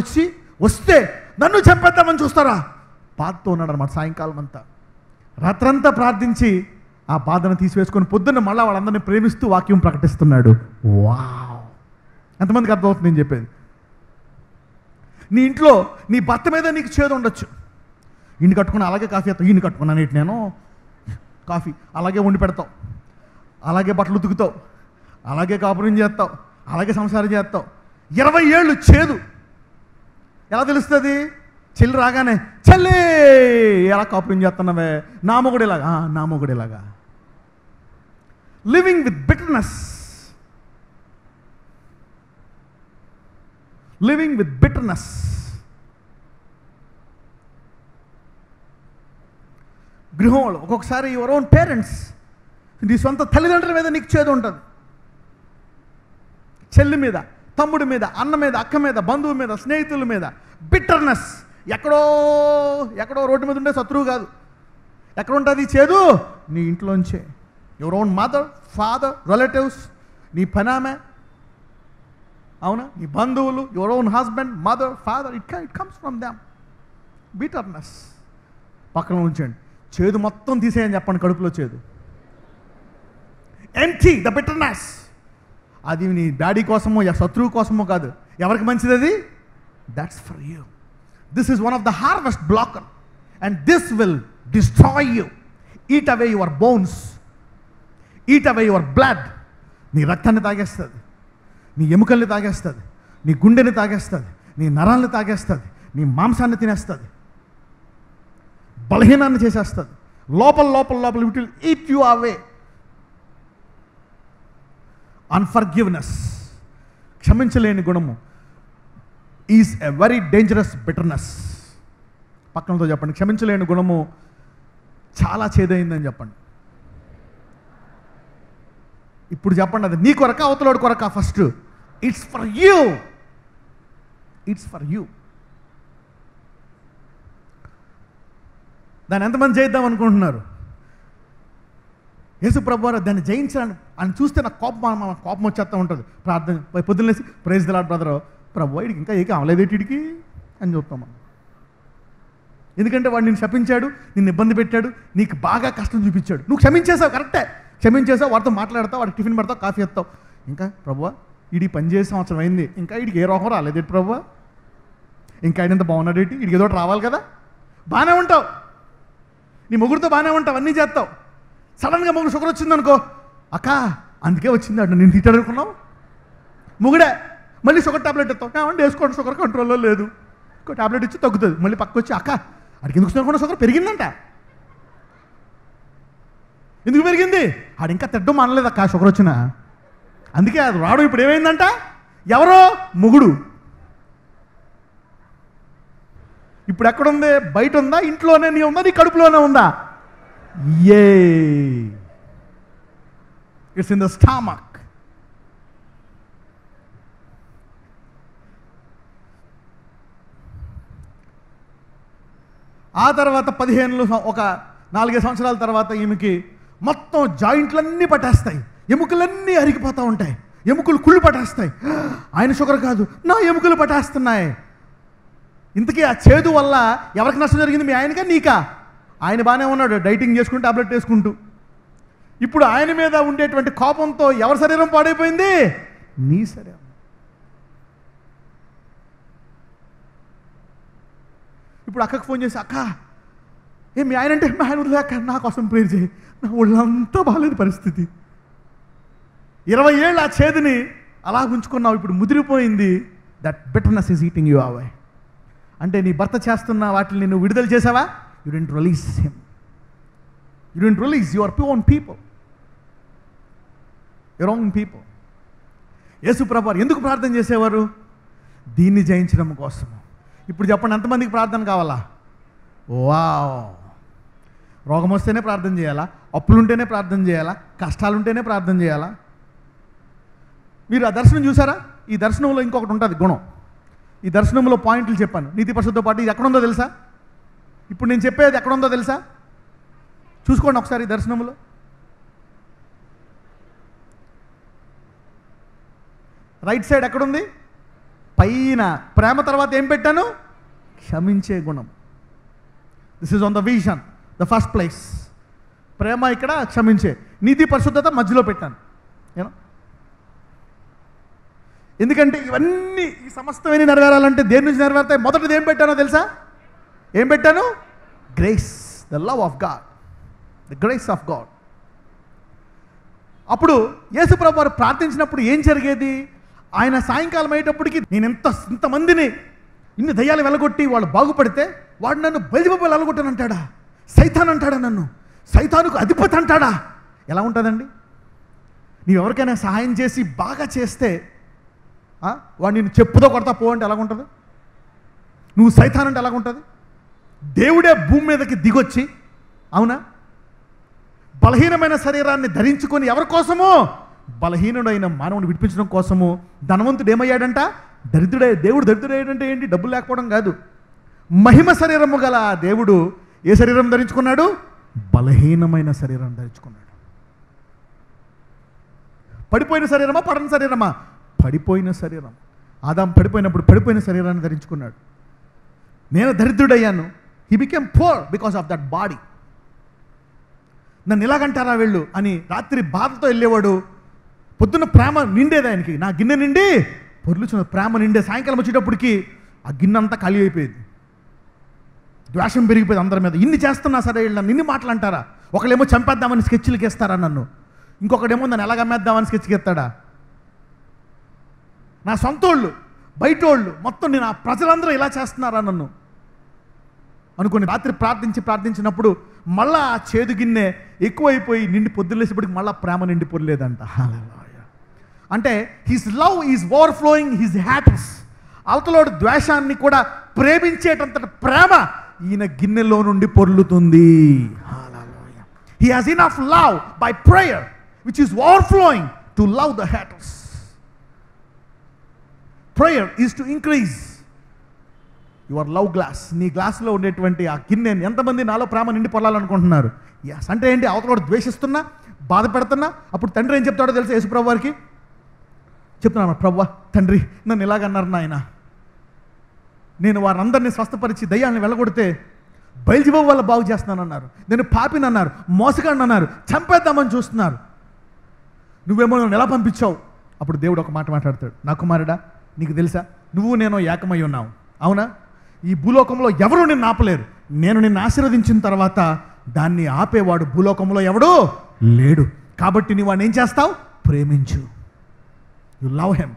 వస్తే నన్ను చంపేద్దామని చూస్తారా? బాధతో ఉన్నాడు అనమాట. సాయంకాలం అంతా రాత్రంతా ప్రార్థించి ఆ బాధను తీసివేసుకొని పొద్దున్న మళ్ళీ వాళ్ళందరినీ ప్రేమిస్తూ వాక్యం ప్రకటిస్తున్నాడు. వావ్, ఎంతమందికి అర్థమవుతుంది నేను చెప్పేది? నీ ఇంట్లో నీ భర్త మీద నీకు చేదు ఉండొచ్చు. ఇన్ని కట్టుకుని అలాగే కాఫీ అవుతావు, ఇన్ని కట్టుకున్నాను ఇటు నేను కాఫీ అలాగే వండి పెడతావు, అలాగే బట్టలు ఉతుకుతావు, అలాగే కాపురం చేస్తావు, అలాగే సంసారం చేస్తావు. 20 ఏళ్ళు చేదు. ఎలా తెలుస్తుంది? చెల్లి రాగానే, చెల్లి ఎలా కాపురం చేస్తున్నావే, నా మొగుడు ఇలాగా, నా మొగుడు ఇలాగా. Living with bitterness. Living with bitterness. గృహంలో ఒక్కొక్కసారి యువర్ ఓన్ పేరెంట్స్, నీ సొంత తల్లిదండ్రుల మీద నీకు చేదు ఉంటుంది. చెల్లి మీద, తమ్ముడి మీద, అన్న మీద, అక్క మీద, బంధువు మీద, స్నేహితుల మీద బిటర్నెస్. ఎక్కడో రోడ్డు మీద ఉండే శత్రువు కాదు. ఎక్కడ ఉంటుంది చేదు? నీ ఇంట్లోంచే. Your own mother, father, relatives, నీ పనామె, అవునా, నీ బంధువులు, your own husband, mother, father, it comes from them. Bitterness పక్కన ఉంచండి. చేదు మొత్తం తీసేయని చెప్పండి, కడుపులో చేదు. Empty the bitterness. అది నీ డాడీ కోసమో శత్రువు కోసమో కాదు. ఎవరికి మంచిది అది? That's for you. This is one of the harvest blocker and this will destroy you. Eat away your bones, eat away your blood. నీ రక్తాన్ని తాగేస్తుంది, నీ ఎముకల్ని తాగేస్తుంది, నీ గుండెని తాగేస్తుంది, నీ నరాల్ని తాగేస్తుంది, నీ మాంసాన్ని తినేస్తుంది, బలహీనాన్ని చేసేస్తుంది. లోపల లోపల లోపల it will eat you away. Unforgiveness, క్షమించలేని గుణము is a very dangerous bitterness. పక్కనతో చెప్పండి, క్షమించలేని గుణము చాలా చేదైందని చెప్పండి. ఇప్పుడు చెప్పండి, అది నీ కొరక అవతలోడి కొరక? First it's for you, it's for you. దాన్ని ఎంతమంది చేద్దాం అనుకుంటున్నారు? యేసు ప్రభువారు దాన్ని జయించాలని అని చూస్తే నాకు కోపం వచ్చేస్తూ ఉంటుంది. ప్రార్థన పొద్దున్నేసి ప్రైజ్ ది లార్డ్ బ్రదర్, ప్రభు వీడికి ఇంకా ఏకీ అవలేదేటిడికి అని చెప్తాం మనం. ఎందుకంటే వాడు నిన్ను శపించాడు, నిన్ను ఇబ్బంది పెట్టాడు, నీకు బాగా కష్టం చూపించాడు, నువ్వు క్షమించేసావు, కరెక్టే, క్షమించేసావు, వాడితో మాట్లాడతావు, వాడికి టిఫిన్ పెడతావు, కాఫీ ఇస్తావు. ఇంకా ప్రభువా వీడికి పనిచేసే సంవత్సరం అయింది, ఇంకా వీడికి ఏ రోగం రాలేదేటి ప్రభువా, ఇంకా ఆయన ఎంత బాగున్నాడేటి, వీడికి ఏదో రావాలి కదా. బాగానే ఉంటావు, నీ మొగుడితో బాగానే ఉంటావు, అన్నీ చేస్తావు. సడన్గా మొగుడు షుగర్ వచ్చిందనుకో, అక్క అందుకే వచ్చింది అటు నేను తిట్టాడు అనుకున్నావు, మొగుడే మళ్ళీ షుగర్ టాబ్లెట్ ఇస్తావు, కావండి వేసుకోండి, షుగర్ కంట్రోల్లో లేదు, ఇంకో టాబ్లెట్ ఇచ్చి తగ్గుతుంది. మళ్ళీ పక్క వచ్చి అక్క అడికి ఎందుకు వచ్చినా షుగర్ పెరిగిందంట, ఎందుకు పెరిగింది, ఆడు ఇంకా తిడ్డం మానలేదు అక్క షుగర్ వచ్చినా, అందుకే అది రాడు. ఇప్పుడు ఏమైందంట, ఎవరో మొగుడు. ఇప్పుడు ఎక్కడుంది, బయట ఉందా, ఇంట్లోనే నీ ఉందా, నీ కడుపులోనే ఉందా? ఏ ఇట్స్ ఇన్ ద స్టమక్. ఆ తర్వాత 15 ఒక 4 సంవత్సరాల తర్వాత ఈమెకి మొత్తం జాయింట్లన్నీ పట్టేస్తాయి, ఎముకలన్నీ అరిగిపోతూ ఉంటాయి, ఎముకలు కుళ్ళు పట్టేస్తాయి. ఆయన షుగర్ కాదు, నా ఎముకలు పట్టేస్తున్నాయి. ఇంతకీ ఆ చేదు వల్ల ఎవరికి నష్టం జరిగింది, మీ ఆయనకా నీకా? ఆయన బాగానే ఉన్నాడు, డైటింగ్ చేసుకుంటూ టాబ్లెట్ వేసుకుంటూ. ఇప్పుడు ఆయన మీద ఉండేటువంటి కోపంతో ఎవరి శరీరం పాడైపోయింది, నీ శరీరం. ఇప్పుడు అక్కకు ఫోన్ చేసి, అక్క మీ ఆయన అంటే, మా ఆయన వదిలేక నా కోసం ప్రేర్ చేయి, నా ఒళ్ళంతా బాగాలేదు పరిస్థితి. 20 ఏళ్ళు ఆ చేదుని అలా ఉంచుకున్నావు, ఇప్పుడు ముదిరిపోయింది. That bitterness is eating you away. అంటే నీ భర్త చేస్తున్న వాటిని నువ్వు విడుదల చేసావా? You didn't release him, you didn't release your own people, your own people. Yesu ప్రభువారు ఎందుకు ప్రార్థన చేసేవారు? దీన్ని జయించడం కోసం. ఇప్పుడు చెప్పండి, ఎంతమందికి ప్రార్థన కావాలా? వావ్, రోగం వస్తేనే ప్రార్థన చేయాలా, అప్పులుంటేనే ప్రార్థన చేయాలా, కష్టాలుంటేనే ప్రార్థన చేయాలా? మీరు ఆ దర్శనం చూసారా? ఈ దర్శనంలో ఇంకొకటి ఉంటుంది గుణం. ఈ దర్శనంలో పాయింట్లు చెప్పాను, నీతి పరిశుద్ధతో పాటు. ఇది ఎక్కడుందో తెలుసా? ఇప్పుడు నేను చెప్పేది ఎక్కడుందో తెలుసా? చూసుకోండి ఒకసారి. ఈ దర్శనంలో రైట్ సైడ్ ఎక్కడుంది? పైన. ప్రేమ తర్వాత ఏం పెట్టాను? క్షమించే గుణం. This is on the vision, the first place. ప్రేమ ఇక్కడ, క్షమించే. నీతి పరిశుద్ధత మధ్యలో పెట్టాను. ఏనా? ఎందుకంటే ఇవన్నీ, ఈ సమస్తమేని నెరవేరాలంటే దేని నుంచి నెరవేరుతాయి? మొదటిది ఏం పెట్టానో తెలుసా? ఏం పెట్టాను? Grace, the love of God, the grace of God. అప్పుడు యేసు ప్రభువు వారు ప్రార్థించినప్పుడు ఏం జరిగేది? ఆయన సాయంకాలం అయ్యేటప్పటికి నేను ఇంతమందిని, ఇన్ని దయ్యాలు వెళ్ళగొట్టి వాళ్ళు బాగుపడితే, వాడు నన్ను బయలుబాబు వెళ్ళగొట్టానంటాడా, సైతాన్ అంటాడా, నన్ను సైతానుకు అధిపతి అంటాడా? ఎలా ఉంటుందండి? నీవు ఎవరికైనా సహాయం చేసి బాగా చేస్తే వాడు నేను చెప్పుతో కొడతా పో అంటే ఎలాగుంటుంది? నువ్వు సైతాన్ అంటే ఎలాగుంటుంది? దేవుడే భూమి మీదకి దిగొచ్చి, అవునా, బలహీనమైన శరీరాన్ని ధరించుకొని ఎవరి కోసమో? బలహీనుడైన మానవుని విడిపించడం కోసము. ధనవంతుడు ఏమయ్యాడంట? దరిద్రుడే. దేవుడు దరిద్రుడయ్యాడంటే ఏంటి? డబ్బులు లేకపోవడం కాదు. మహిమ శరీరము గల దేవుడు ఏ శరీరం ధరించుకున్నాడు? బలహీనమైన శరీరం ధరించుకున్నాడు. పడిపోయిన శరీరమా, పడని శరీరమా? పడిపోయిన శరీరం. ఆదాము పడిపోయినప్పుడు పడిపోయిన శరీరాన్ని ధరించుకున్నాడు. నేను దరిద్రుడయ్యాను. He became poor because of that body. నన్ను ఇలాగంటారా వీళ్ళు అని రాత్రి బాధతో వెళ్ళేవాడు. పొద్దున్న ప్రేమ నిండేది ఆయనకి. నా గిన్నె నిండి పొర్లుచున్న ప్రేమ నిండే. సాయంకాలం వచ్చేటప్పటికి ఆ గిన్నె అంతా ఖాళీ అయిపోయేది. ద్వేషం పెరిగిపోయేది అందరి మీద. ఇన్ని చేస్తున్నా సరే వీళ్ళు నన్ను ఇన్ని మాటలు అంటారా? ఒకళ్ళేమో చంపేద్దామని స్కెచ్లకి వేస్తారా నన్ను? ఇంకొకడేమో నన్ను ఎలాగ అమ్మేద్దామని స్కెచ్కి ఎత్తాడా? నా సొంతోళ్ళు, బయటోళ్ళు, మొత్తం నేను ఆ ప్రజలందరూ ఇలా చేస్తున్నారా నన్ను అనుకుని రాత్రి ప్రార్థించినప్పుడు మళ్ళా ఆ చేదు గిన్నె ఎక్కువైపోయి నిండి పొద్దులేసేపటికి మళ్ళీ ప్రేమ నిండి పొరలేదంట. హల్లెలూయా. అంటే his love is overflowing his hearts. అవతలోడు ద్వేషాన్ని కూడా ప్రేమించేటంత ప్రేమ ఈయన గిన్నెలో నుండి పొర్లుతుంది. Hallelujah. He has enough love by prayer which is overflowing to love the haters. Prayer is to increase your love glass. నీ గ్లాసులో ఉండేటువంటి ఆ గిన్నెని ఎంతమంది నాలో ప్రేమ నిండి పొలాలనుకుంటున్నారు? ఎస్ అంటే ఏంటి? అవతల ద్వేషిస్తున్నా, బాధ పెడుతున్నా, అప్పుడు తండ్రి ఏం చెప్తాడో తెలుసా? యేసుప్రభు వారికి చెప్తున్నాను, ప్రభువా తండ్రి నన్ను ఇలాగన్నారు నాయన, నేను వారందరినీ స్వస్థపరిచి దయ్యాన్ని వెళ్ళగొడితే బయలుజీబు వల్ల బాగు చేస్తున్నానన్నారు, నేను పాపినన్నారు, మోసగాడిని అన్నారు, చంపేద్దామని చూస్తున్నారు, నువ్వేమో నన్ను ఎలా పంపించావు? అప్పుడు దేవుడు ఒక మాట మాట్లాడతాడు, నా కుమారుడా నీకు తెలుసా నువ్వు నేను ఏకమై ఉన్నావు, అవునా? ఈ భూలోకంలో ఎవరు నిన్ను ఆపలేరు. నేను నిన్ను ఆశీర్వదించిన తర్వాత దాన్ని ఆపేవాడు భూలోకంలో ఎవడు లేడు. కాబట్టి నువ్వు వాడిని ఏం చేస్తావు? ప్రేమించు. You love him.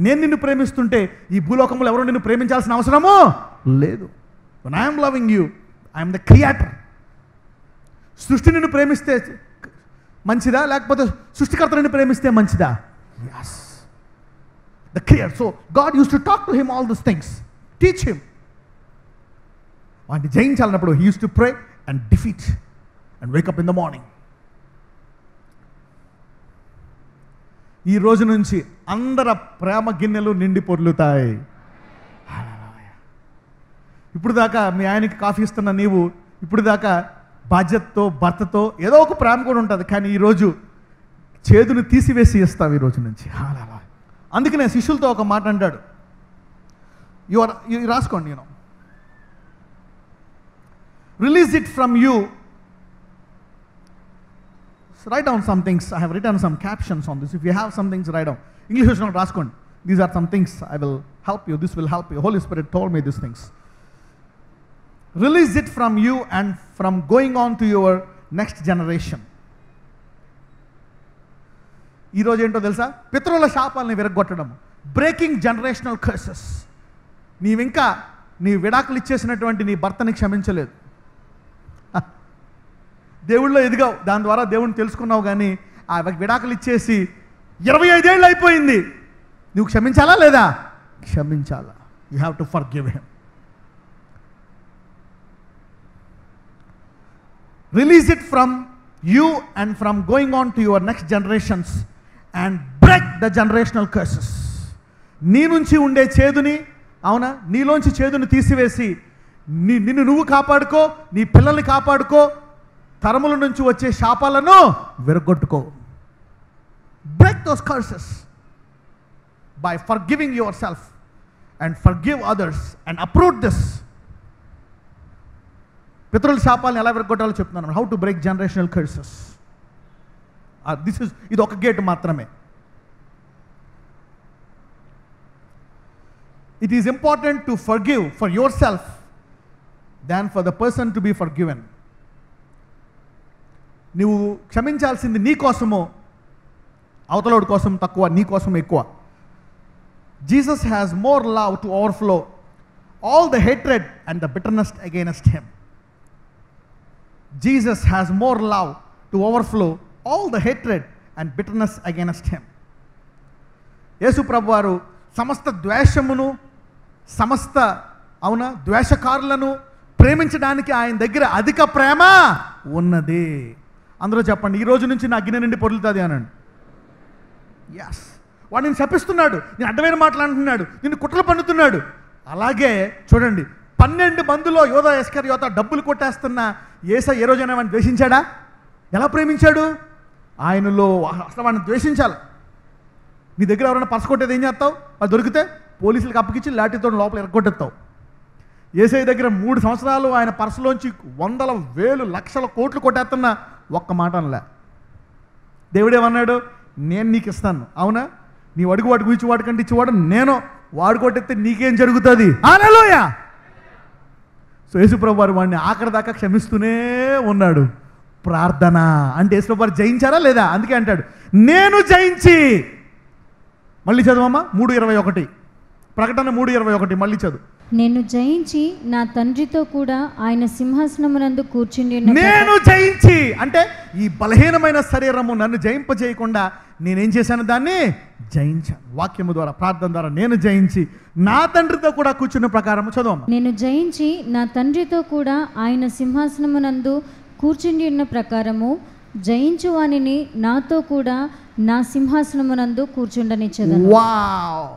నేను నిన్ను ప్రేమిస్తుంటే ఈ భూలోకంలో ఎవరు నిన్ను ప్రేమించాల్సిన అవసరమో లేదు. when I am loving you, I am the creator. సృష్టి నిన్ను ప్రేమిస్తే మంచిదా, లేకపోతే సృష్టికర్త నిన్ను ప్రేమిస్తే మంచిదా? yes, the creator. So God used to talk to him all these things, teach him. వాటిని జయించాలన్నప్పుడు he used to pray and defeat and wake up in the morning. ఈ రోజు నుంచి అందర ప్రేమ గిన్నెలు నిండి పొర్లుతాయి. ఇప్పుడు దాకా మీ ఆయనకి కాఫీ ఇస్తున్న నీవు ఇప్పుడు దాకా బాధ్యతతో భర్తతో ఏదో ఒక ప్రేమ కూడా ఉంటుంది, కానీ ఈరోజు చేదును తీసివేసి ఇస్తావు ఈ రోజు నుంచి. అందుకనే శిష్యులతో ఒక మాట అంటాడు, రాసుకోండి, release it from you. Write down some things. I have written some captions on this. If you have some things, write down. English version రాసుకోండి. These are some things I will help you. This will help you. Holy Spirit told me these things. Release it from you and from going on to your next generation. ఈ రోజు ఏంటో తెలుసా? పితరుల శాపాలని విరగొట్టడం, బ్రేకింగ్ జనరేషనల్ కర్సెస్. నీవింకా నీ విడాకులు ఇచ్చేసినటువంటి నీ భర్తని క్షమించలేదు, దేవుళ్ళో ఎదిగావు, దాని ద్వారా దేవుణ్ణి తెలుసుకున్నావు, కానీ ఆ విడాకులు ఇచ్చేసి 25 ఏళ్ళు అయిపోయింది, నువ్వు క్షమించాలా లేదా? క్షమించాలా. You have to forgive him. Release it from you and from going on to your next generations and break the generational curses. నీ నుంచి ఉండే చేదుని, అవునా, నీలోంచి చేదుని తీసివేసి నిన్ను నువ్వు కాపాడుకో, నీ పిల్లల్ని కాపాడుకో, తరముల నుంచి వచ్చే శాపాలను విరగొట్టుకో. Break those curses by forgiving yourself and forgive others and approve this. పితరుల శాపాలను ఎలా విరగొట్టాలో చెప్తున్నాను. How to break generational curses. ఇది ఒక గేట్ మాత్రమే. It is important to forgive for yourself than for the person to be forgiven. నువ్వు క్షమించాల్సింది నీ కోసమో, అవతలోడి కోసం తక్కువ, నీ కోసం ఎక్కువ. Jesus has more love to overflow all the hatred and the bitterness against him. Jesus has more love to overflow all the hatred and bitterness against him. యేసు ప్రభు వారు సమస్త ద్వేషమును, సమస్త ద్వేషకారులను ప్రేమించడానికి ఆయన దగ్గర అధిక ప్రేమ ఉన్నది. అందరూ చెప్పండి, ఈ రోజు నుంచి నా గిన్నె నుండి పొర్లుతుంది అనండి. ఎస్. వాడు నేను శపిస్తున్నాడు, నేను అడ్డమైన మాట్లాడుతున్నాడు, నిన్ను కుట్రలు పన్నుతున్నాడు. అలాగే చూడండి, 12 మందిలో యోధా ఇస్కరియోత డబ్బులు కొట్టేస్తున్న యేసయ్య ఏ రోజైనా వాడిని ద్వేషించాడా? ఎలా ప్రేమించాడు? ఆయనలో అసలు వాడిని ద్వేషించాలి. నీ దగ్గర ఎవరైనా పర్స్ కొట్టేది ఏం చేస్తావు? అది దొరికితే పోలీసులకు అప్పగించి లాఠీతో లోపల ఎరగొట్టేస్తావు. యేసయ్య దగ్గర 3 సంవత్సరాలు ఆయన పర్సులోంచి వందల వేలు లక్షల కోట్లు కొట్టేస్తున్నా ఒక్క మాట అనలే. దేవుడేమన్నాడు? నేను నీకు ఇస్తాను, అవునా? నీ అడుగు వాటి గురించి వాటికంటే ఇచ్చేవాడు నేను, వాడు కొట్టేస్తే నీకేం జరుగుతుంది? హల్లెలూయా. సో యేసుప్రభు వారు వాడిని ఆఖరి దాకా క్షమిస్తూనే ఉన్నాడు. ప్రార్థన. అంటే యేసుప్రభువారు జయించారా లేదా? అందుకే అంటాడు నేను జయించి. మళ్ళీ చదవమ్మా 3:21, ప్రకటన 3:21 మళ్ళీ చదువు. నేను జయించి నా తండ్రితో కూడా ఆయన సింహాసనమునందు కూర్చుండి నేను జయించి అంటే ఈ బలహీనమైన శరీరము నన్ను జయింపజేయకుండా నేనేం చేశాను? దాన్ని జయించాను. వాక్యము ద్వారా, ప్రార్థన ద్వారా నేను జయించి నా తండ్రితో కూడా కూర్చున్న ప్రకారం చదవమ్మా. నేను జయించి నా తండ్రితో కూడా ఆయన సింహాసనమునందు కూర్చుండి ఉన్న ప్రకారము జయించు వానిని నాతో కూడా నా సింహాసనమునందు కూర్చుండనిచ్చేదను. వావ్!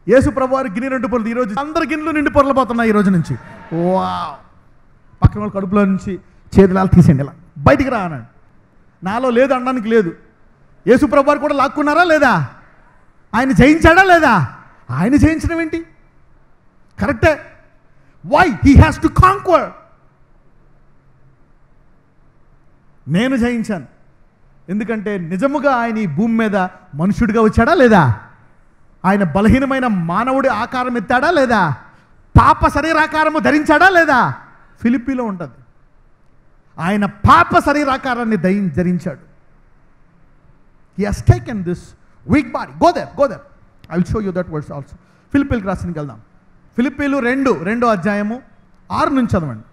యేసు ప్రభువారి గిన్నె నిండు పొరలు, ఈరోజు అందరి గిన్నెలు నిండు పొరలు పోతున్నాయి ఈ రోజు నుంచి. వావ్! పక్కన వాళ్ళ కడుపులో నుంచి చేతులాలు తీసేయండి, ఇలా బయటికి రా అన్నాడు. నాలో లేదు అనడానికి లేదు. యేసు ప్రభువారు కూడా లాక్కున్నారా లేదా? ఆయన జయించాడా లేదా? ఆయన జయించడం ఏంటి? కరెక్టే. Why he has to conquer. నేను జయించాను ఎందుకంటే నిజముగా ఆయన ఈ భూమి మీద మనుషుడిగా వచ్చాడా లేదా? ఆయన బలహీనమైన మానవుడి ఆకారం ఎత్తాడా లేదా? పాప శరీరాకారము ధరించాడా లేదా? ఫిలిప్పీలో ఉంటుంది. ఆయన పాప శరీరాకారాన్ని ధరించాడు. He has taken this weak body. Go there I will show you that words also. ఫిలిప్పీలకు రాసినకి వెళ్దాం. ఫిలిప్పీలు 2:6 నుంచి చదవండి.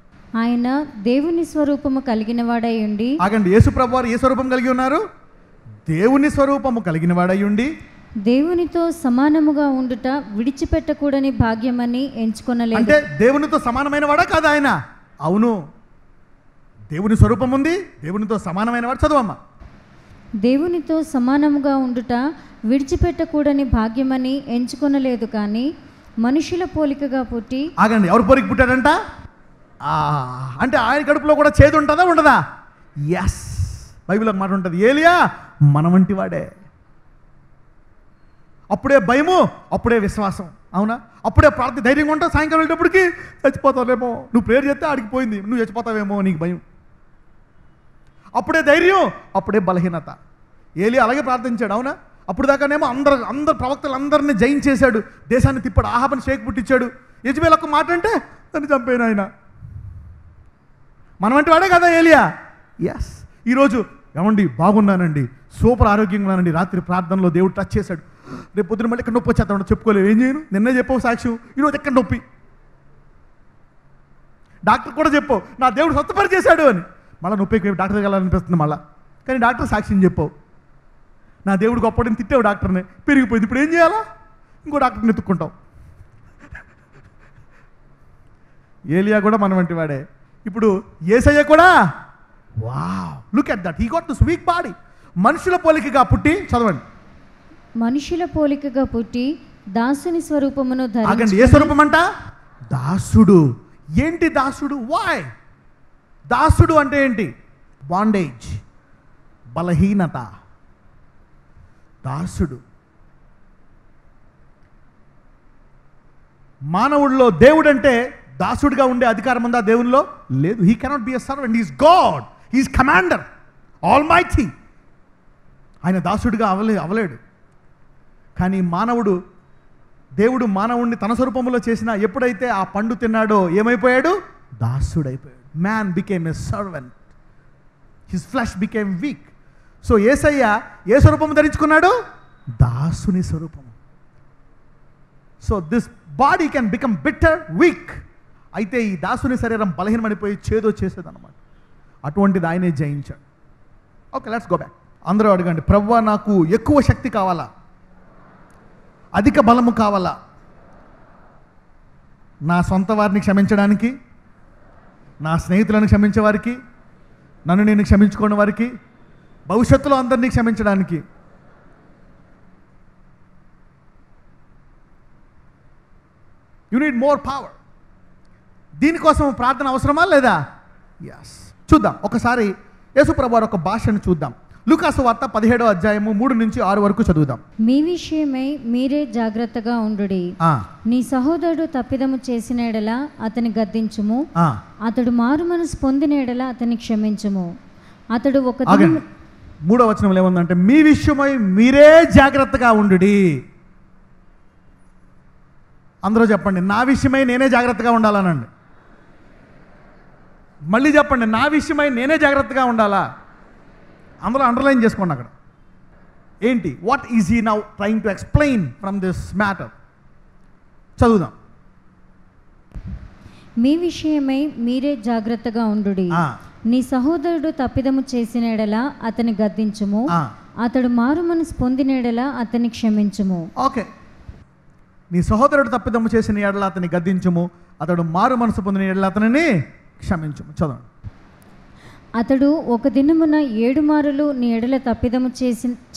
ఆయన దేవుని స్వరూపము కలిగిన వాడై ఉండి. ఆగండి, యేసు ప్రభువారు ఏ స్వరూపం కలిగి ఉన్నారు? దేవుని స్వరూపము కలిగిన వాడై ఉండి దేవునితో సమానముగా ఉండుట విడిచిపెట్టకూడని భాగ్యమని ఎంచుకొనలేదు. అంటే దేవునితో సమానమైన వాడా కాదా ఆయన? అవును, దేవుని స్వరూపం ఉంది, దేవునితో సమానమైన వాడు. చదవమ్మా. దేవునితో సమానముగా ఉండుట విడిచిపెట్టకూడని భాగ్యమని ఎంచుకొనలేదు, కానీ మనుషుల పోలికగా పుట్టి. ఆగండి, ఎవరి పోలిక పుట్టాడంట? అంటే ఆయన కడుపులో కూడా చేదు ఉంటుందా ఉండదా? ఎస్, బైబిల్ ఒక మాట ఉంటుంది, ఏలియా మన వంటి వాడే. అప్పుడే భయము, అప్పుడే విశ్వాసం. అవునా? అప్పుడే ప్రార్థన, ధైర్యంగా ఉంటావు. సాయంకాలం వెళ్ళేటప్పటికి చచ్చిపోతావేమో, నువ్వు ప్రేయర్ చేస్తే ఆడికి పోయింది, నువ్వు చచ్చిపోతావేమో, నీకు భయం. అప్పుడే ధైర్యం, అప్పుడే బలహీనత. ఏలియా అలాగే ప్రార్థించాడు. అవునా? అప్పుడు దాకానేమో అందరు ప్రవక్తలందరినీ జయించేశాడు, దేశాన్ని తిప్పాడు, ఆహాబని షేక్ పుట్టించాడు. యెజబెల్ ఒక మాట అంటే దాన్ని చంపేను ఆయన. మనం అంటే వాడే కదా ఏలియా. ఎస్, ఈరోజు ఏమండి బాగున్నానండి, సూపర్ ఆరోగ్యంగా ఉన్నానండి, రాత్రి ప్రార్థనలో దేవుడు టచ్ చేశాడు, రేపు పొద్దున మళ్ళీ ఎక్కడ నొప్పి వచ్చేస్తాడు, చెప్పుకోలేవు. ఏం చేయను? నిన్నే చెప్పావు సాక్ష్యం, ఈరోజు ఎక్కడ నొప్పి. డాక్టర్ కూడా చెప్పావు నా దేవుడు స్వస్థపరి చేశాడు అని, మళ్ళీ నొప్పి డాక్టర్ వెళ్ళాలనిపిస్తుంది మళ్ళీ. కానీ డాక్టర్ సాక్ష్యం చెప్పావు, నా దేవుడు గొప్పడిని తిట్టావు, డాక్టర్ని పెరిగిపోయింది, ఇప్పుడు ఏం చేయాలా? ఇంకో డాక్టర్ని ఎత్తుక్కుంటావు. ఏలియా కూడా మన వంటి వాడే. ఇప్పుడు యేసయ్య కూడా, wow, look at that, he got this weak body. మనుషుల పోలికగా పుట్టి, చదవండి, మనుషుల పోలికగా పుట్టి దాసుని స్వరూపమును ధరించి. ఏ స్వరూపం అంట? దాసుడు. ఏంటి దాసుడు? వై? దాసుడు అంటే ఏంటి? బాండేజ్, బలహీనత. దాసుడు. మానవుడిలో దేవుడు అంటే దాసుడిగా ఉండే అధికారం ఉందా? దేవునిలో లేదు. He cannot be a servant, he's God, he's commander, almighty. ఆయన దాసుడిగా అవలేడు. కానీ మానవుడు, దేవుడు మానవుడిని తన స్వరూపంలో చేసిన ఎప్పుడైతే ఆ పండు తిన్నాడో ఏమైపోయాడు? దాసుడైపోయాడు. Man became a servant, his flesh became weak. So యేసయ్య ఏ స్వరూపం ధరించుకున్నాడు? దాసుని స్వరూపం. So this body can become bitter, weak. అయితే ఈ దాసుని శరీరం బలహీనమైపోయి చేదో చేసేదన్నమాట. అటువంటిది ఆయనే జయించాడు. Okay, let's go back. అందరూ అడగండి, ప్రభువా నాకు ఎక్కువ శక్తి కావాలా, అధిక బలము కావాలా, నా సొంత వారిని క్షమించడానికి, నా స్నేహితులను క్షమించే వారికి, నన్ను నేను క్షమించుకునే వారికి, భవిష్యత్తులో అందరినీ క్షమించడానికి. You need more power. దీనికోసం ప్రార్థన అవసరమా లేదా? ఎస్. చూద్దాం ఒకసారి యేసు ప్రభువారి ఒక భాషను చూద్దాం. లూకాసు వార్త 17:3-6 వరకు చదువుదాం. మీ విషయమై మీరే జాగ్రత్తగా ఉండుడి. నీ సహోదరుడు తప్పిదము చేసిన ఎడల అతని గద్దించుము, అతడు మారు మనసు పొందిన ఎడల అతని క్షమించుము. అతడు ఒక 3వ వచనంలో ఏముందంటే, మీ విషయమై మీరే జాగ్రత్తగా ఉండుడి. అందరూ చెప్పండి, నా విషయమై నేనే జాగ్రత్తగా ఉండాలనండి. మళ్ళీ చెప్పండి, నా విషయమై నేనే జాగ్రత్తగా ఉండాలా? అందులో అండర్లైన్ చేసుకోండి అక్కడ. ఏంటి? What is he now trying to explain from this matter? చదువుదాం. మీ విషయమై మీరే జాగ్రత్తగా ఉండుడి. నీ సహోదరుడు తప్పిదము చేసిన ఎడల అతని గద్దించుము, అతడు మారు మనసు పొందిన ఎడల అతన్ని క్షమించుము. ఓకే, నీ సహోదరుడు తప్పిదము చేసిన ఎడల అతని గద్దించుము, అతడు మారు మనసు పొందిన ఎడల అతనిని క్షమించుము. చదవండి. అతడు ఒక దినమున 7 మారులు నీ ఎడల తప్పిదము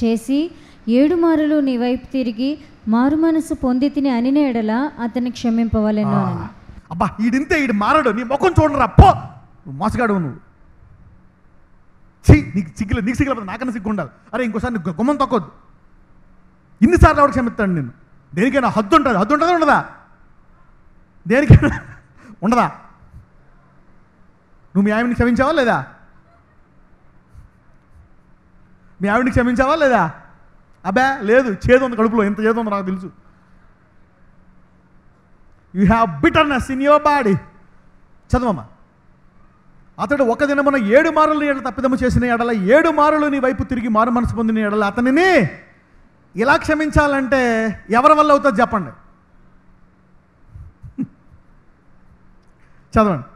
చేసి 7 మారులు నీ వైపు తిరిగి మారు మనసు పొంది తిని అనిన ఎడల అతన్ని క్షమింపవలెను. అబ్బా, ఈడింతే, ఈడు మారడు, నీ ముఖం చూడరా పో, నువ్వు మోసగాడు, నువ్వు నీకు సిగ్గులేదు, నాకన్నా సిగ్గు ఉండాలి. అరే ఇంకోసారి నీకు గుమ్మం తొక్కొద్దు. ఇన్నిసార్లు ఎవరు క్షమిస్తాడు నేను? దేనికైనా హద్దు ఉంటుంది. హద్దు ఉంటుందా ఉండదా? దేనికైనా ఉండదా? నువ్వు మీ ఆవిడని క్షమించావా లేదా? మీ ఆవిడని క్షమించావా లేదా? అబ్బా లేదు, చేదు ఉంది కడుపులో, ఎంత చేదు ఉందో నాకు తెలుసు. You have bitterness in your body. చదవమ్మా. అతడు ఒక దినమున 7 మారులు నీ ఎడల తప్పిదము చేసిన ఎడల 7 మారులు నీ వైపు తిరిగి మారు మనసు పొందిన ఎడల అతనిని ఇలా క్షమించాలంటే ఎవరి వల్ల అవుతుంది చెప్పండి? చదవండి.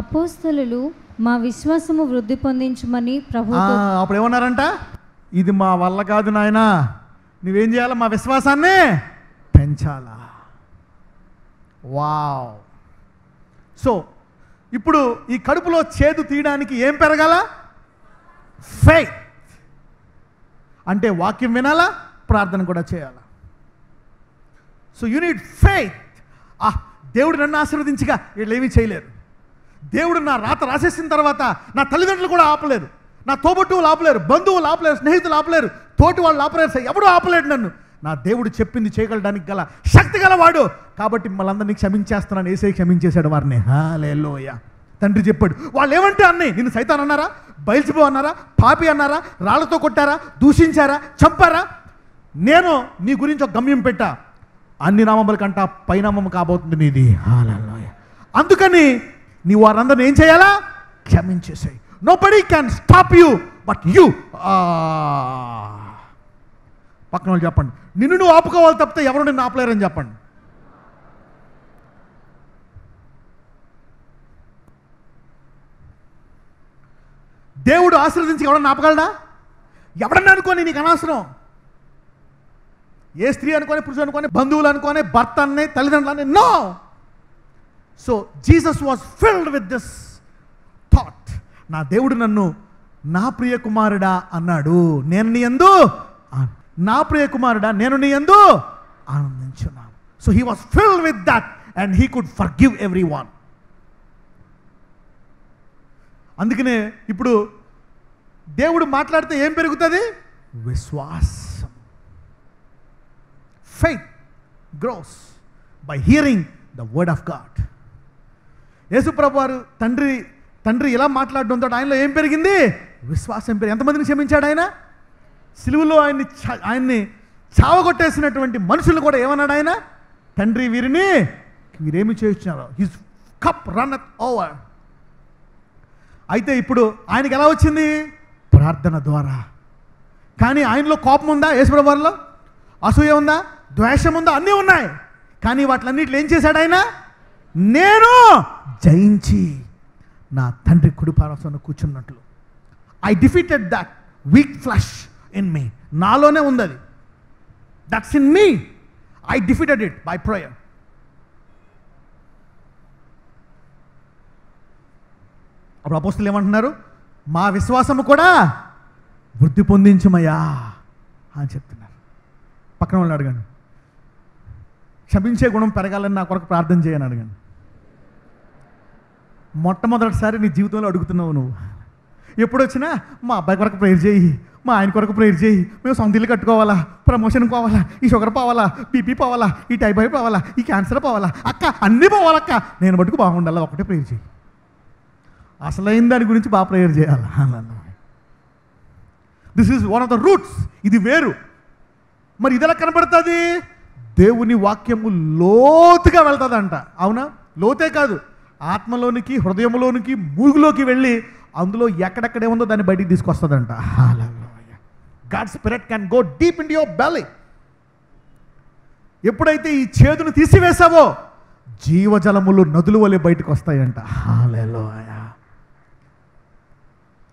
అపోస్తలులు మా విశ్వాసము వృద్ధి పొందించమని ప్రభువుతో అప్పుడు ఏమన్నారంట? ఇది మా వల్ల కాదు నాయనా, నువ్వేం చేయాలా? మా విశ్వాసాన్ని పెంచాలా. వావ్. సో ఇప్పుడు ఈ కడుపులో చేదు తీయడానికి ఏం పెరగాల? ఫెయిత్. అంటే వాక్యం వినాలా, ప్రార్థన కూడా చేయాలా. So you need faith. దేవుడు నన్ను ఆశీర్వదించగా వీళ్ళు ఏమీ చేయలేరు. దేవుడు నా రాత రాసేసిన తర్వాత నా తల్లిదండ్రులు కూడా ఆపలేరు, నా తోబుట్టువులు ఆపలేరు, బంధువులు ఆపలేరు, స్నేహితులు ఆపలేరు, తోటి వాళ్ళు ఆపలేరు, ఎవడు ఆపలేడు నన్ను. నా దేవుడు చెప్పింది చేయగలడానికి గల శక్తి గలవాడు. కాబట్టి మిమ్మల్ని అందరినీ క్షమించేస్తున్నాను. యేసయ్య క్షమించేశాడు వారిని. హల్లెలూయా. తండ్రి చెప్పాడు. వాళ్ళు ఏమంటే అన్నయ్య, నిన్ను సైతాన్ అన్నారా, బయల్సిపో అన్నారా, పాపి అన్నారా, రాళ్లతో కొట్టారా, దూషించారా, చంపారా? నేను నీ గురించి ఒక గమ్యం పెట్టా, అన్ని నామముల కంట పైనామము కాబోతుంది నీది. హల్లెలూయా. అందుకని నీ వారందరిని ఏం చేయాలా? క్షమించేసాయి. Nobody can stop you but you. పక్కన వాళ్ళు చెప్పండి, నిన్ను నువ్వు ఆపుకోవాలి తప్పితే ఎవరు నిన్ను ఆపలేరని చెప్పండి. దేవుడు ఆశీర్వదించి ఎవడన్నా ఆపగలడా? ఎవడన్నా అనుకోని, నీకు అనవసరం. ఏ స్త్రీ అనుకోని, పురుషుడు అనుకోని, బంధువులు అనుకోని, భర్త అనే, తల్లిదండ్రులని, no. So Jesus was filled with this thought. నా దేవుడు నన్ను నా ప్రియ కుమారుడా అన్నాడు, నేను నీ యందు, నా ప్రియ కుమారుడా నేను నీ యందు ఆనందించున్నాను. So he was filled with that and he could forgive everyone. అందుకనే ఇప్పుడు దేవుడు మాట్లాడితే ఏం పెరుగుతుంది? విశ్వాసం. Faith grows by hearing the word of God. యేసుప్రభు వారు తండ్రి ఇలా మాట్లాడడంతో ఆయనలో ఏం పెరిగింది? విశ్వాసం పెరిగి. ఎంతమందిని క్షమించాడు ఆయన? సిలువలో ఆయన్ని చావగొట్టేసినటువంటి మనుషులు కూడా ఏమన్నాడు ఆయన? తండ్రి వీరేమి చేస్తున్నారు, హిస్ కప్ రన్నత్ ఓవర్. అయితే ఇప్పుడు ఆయనకి ఎలా వచ్చింది? ప్రార్థన ద్వారా. కానీ ఆయనలో కోపం ఉందా? యేసుప్రభు వారిలో అసూయ ఉందా? ద్వేషం ఉందా? అన్నీ ఉన్నాయి. కానీ వాటిలన్నిటిలో ఏం చేశాడు ఆయన? నేను జయించి నా తండ్రి కుడి పార్శ్వన కూర్చున్నట్లు. I defeated that weak flesh in me. నాలోనే ఉంది అది. That's in me. I defeated it by prayer. అప్పుడు అపోస్తలులు ఏమంటున్నారు? మా విశ్వాసము కూడా వృద్ధి పొందించుమయ్యా అని చెప్తున్నారు. పక్కన వాళ్ళని అడగండి, క్షమించే గుణం పెరగాలని నా కొరకు ప్రార్థన చేయని అడగండి. మొట్టమొదటిసారి నీ జీవితంలో అడుగుతున్నావు నువ్వు. ఎప్పుడు వచ్చినా మా అబ్బాయి కొరకు ప్రేయర్ చేయి, మా ఆయన కొరకు ప్రేయర్ చేయి, మేము సొంత ఇల్లు కట్టుకోవాలా, ప్రమోషన్ పోవాలా, ఈ షుగర్ పోవాలా, బీపీ పోవాలా, ఈ టైఫాయిడ్ పోవాలా, ఈ క్యాన్సర్ పోవాలా, అక్క అన్నీ పోవాలక్క, నేను మటుకు బాగుండాలా, ఒకటే ప్రేయర్ చేయి. అసలైన దాని గురించి బాగా ప్రేయర్ చేయాలి. This is one of the roots. ఇది వేరు. మరి ఇది ఎలా కనబడుతుంది? దేవుని వాక్యము లోతుగా వెళ్తుందంట. అవునా? లోతే కాదు, ఆత్మలోనికి, హృదయంలోనికి, మూగులోకి వెళ్ళి అందులో ఎక్కడెక్కడేముందో దాన్ని బయటికి తీసుకొస్తుందంట. God spirit can go deep in your belly. ఎప్పుడైతే ఈ చేదును తీసివేసావో జీవజలములు నదుల వలె బయటకు వస్తాయంట. Hallelujah.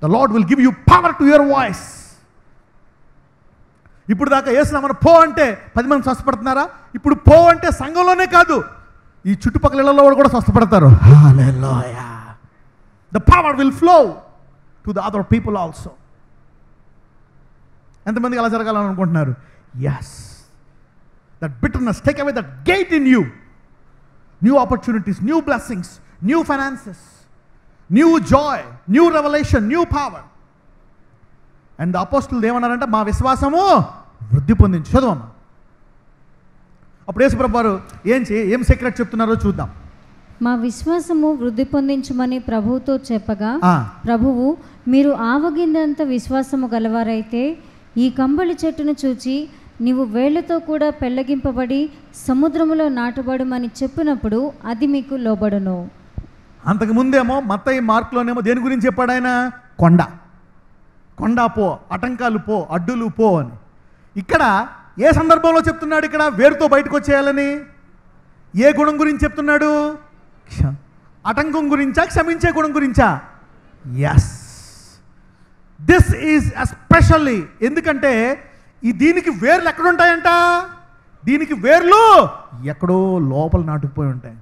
The Lord will give you power to your voice. ఇప్పుడు దాకా యేసునామమున పో అంటే 10 మంది స్వస్థపడుతున్నారా? ఇప్పుడు పో అంటే సంఘంలోనే కాదు, ఈ చుట్టుపక్కల ఇళ్లలో కూడా స్వస్థపడతారు. Hallelujah. The power will flow to the other people also. ఎంతమందికి అలా జరగాలని అనుకుంటున్నారు? Yes. That bitterness take away that gate in you. New opportunities, new blessings, new finances, new joy, new revolution, new power. And అపోస్తులు ఏమన్నారంటే మా విశ్వాసము వృద్ధి పొందించు. చదవమ్మా. అప్పుడు యేసుప్రభు వారు ఏం సీక్రెట్ చెప్తున్నారో చూద్దాం. మా విశ్వాసము వృద్ధి పొందించుమని ప్రభువుతో చెప్పగా, ప్రభువు మీరు ఆవగిందంత విశ్వాసము గలవారైతే ఈ కంబళి చెట్టును చూచి నీవు వేళ్లతో కూడా పెళ్లగింపబడి సముద్రములో నాటబడుమని చెప్పినప్పుడు అది మీకు లోబడును. అంతకుముందేమో మత్తయి, మార్కులోనేమో దేని గురించి చెప్పాడు ఆయన? కొండ పో, ఆటంకాలు పో, అడ్డులు పో అని. ఇక్కడ ఏ సందర్భంలో చెప్తున్నాడు? ఇక్కడ వేరుతో బయటకు వచ్చేయాలని. ఏ గుణం గురించి చెప్తున్నాడు? ఆటంకం గురించా, క్షమించే గుణం గురించా? ఎస్. This is especially. ఎందుకంటే దీనికి వేర్లు ఎక్కడుంటాయంట? దీనికి వేర్లు ఎక్కడో లోపల నాటుకుపోయి ఉంటాయి.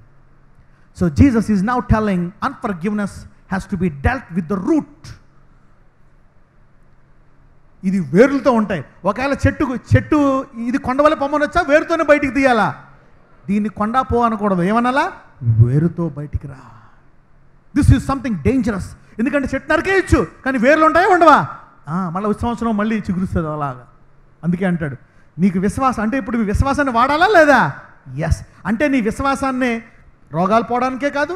So Jesus is now telling unforgiveness has to be dealt with the route. ఇది వేర్లతో ఉంటాయి. ఒకవేళ చెట్టు ఇది కొండవల్ల పొమ్మనొచ్చా, వేరుతోనే బయటికి తీయాలా? దీన్ని కొండ పో అనకూడదు. ఏమనాలా? వేరుతో బయటికి రా. This is something dangerous. ఎందుకంటే చెట్టు నరికేయచ్చు, కానీ వేర్లు ఉంటాయా ఉండవా? మళ్ళీ సంవత్సరం మళ్ళీ చిగురుస్తుంది అలాగా. అందుకే అంటాడు నీకు విశ్వాసం అంటే ఇప్పుడు విశ్వాసాన్ని వాడాలా లేదా? ఎస్. అంటే నీ విశ్వాసాన్ని రోగాలు పోవడానికే కాదు,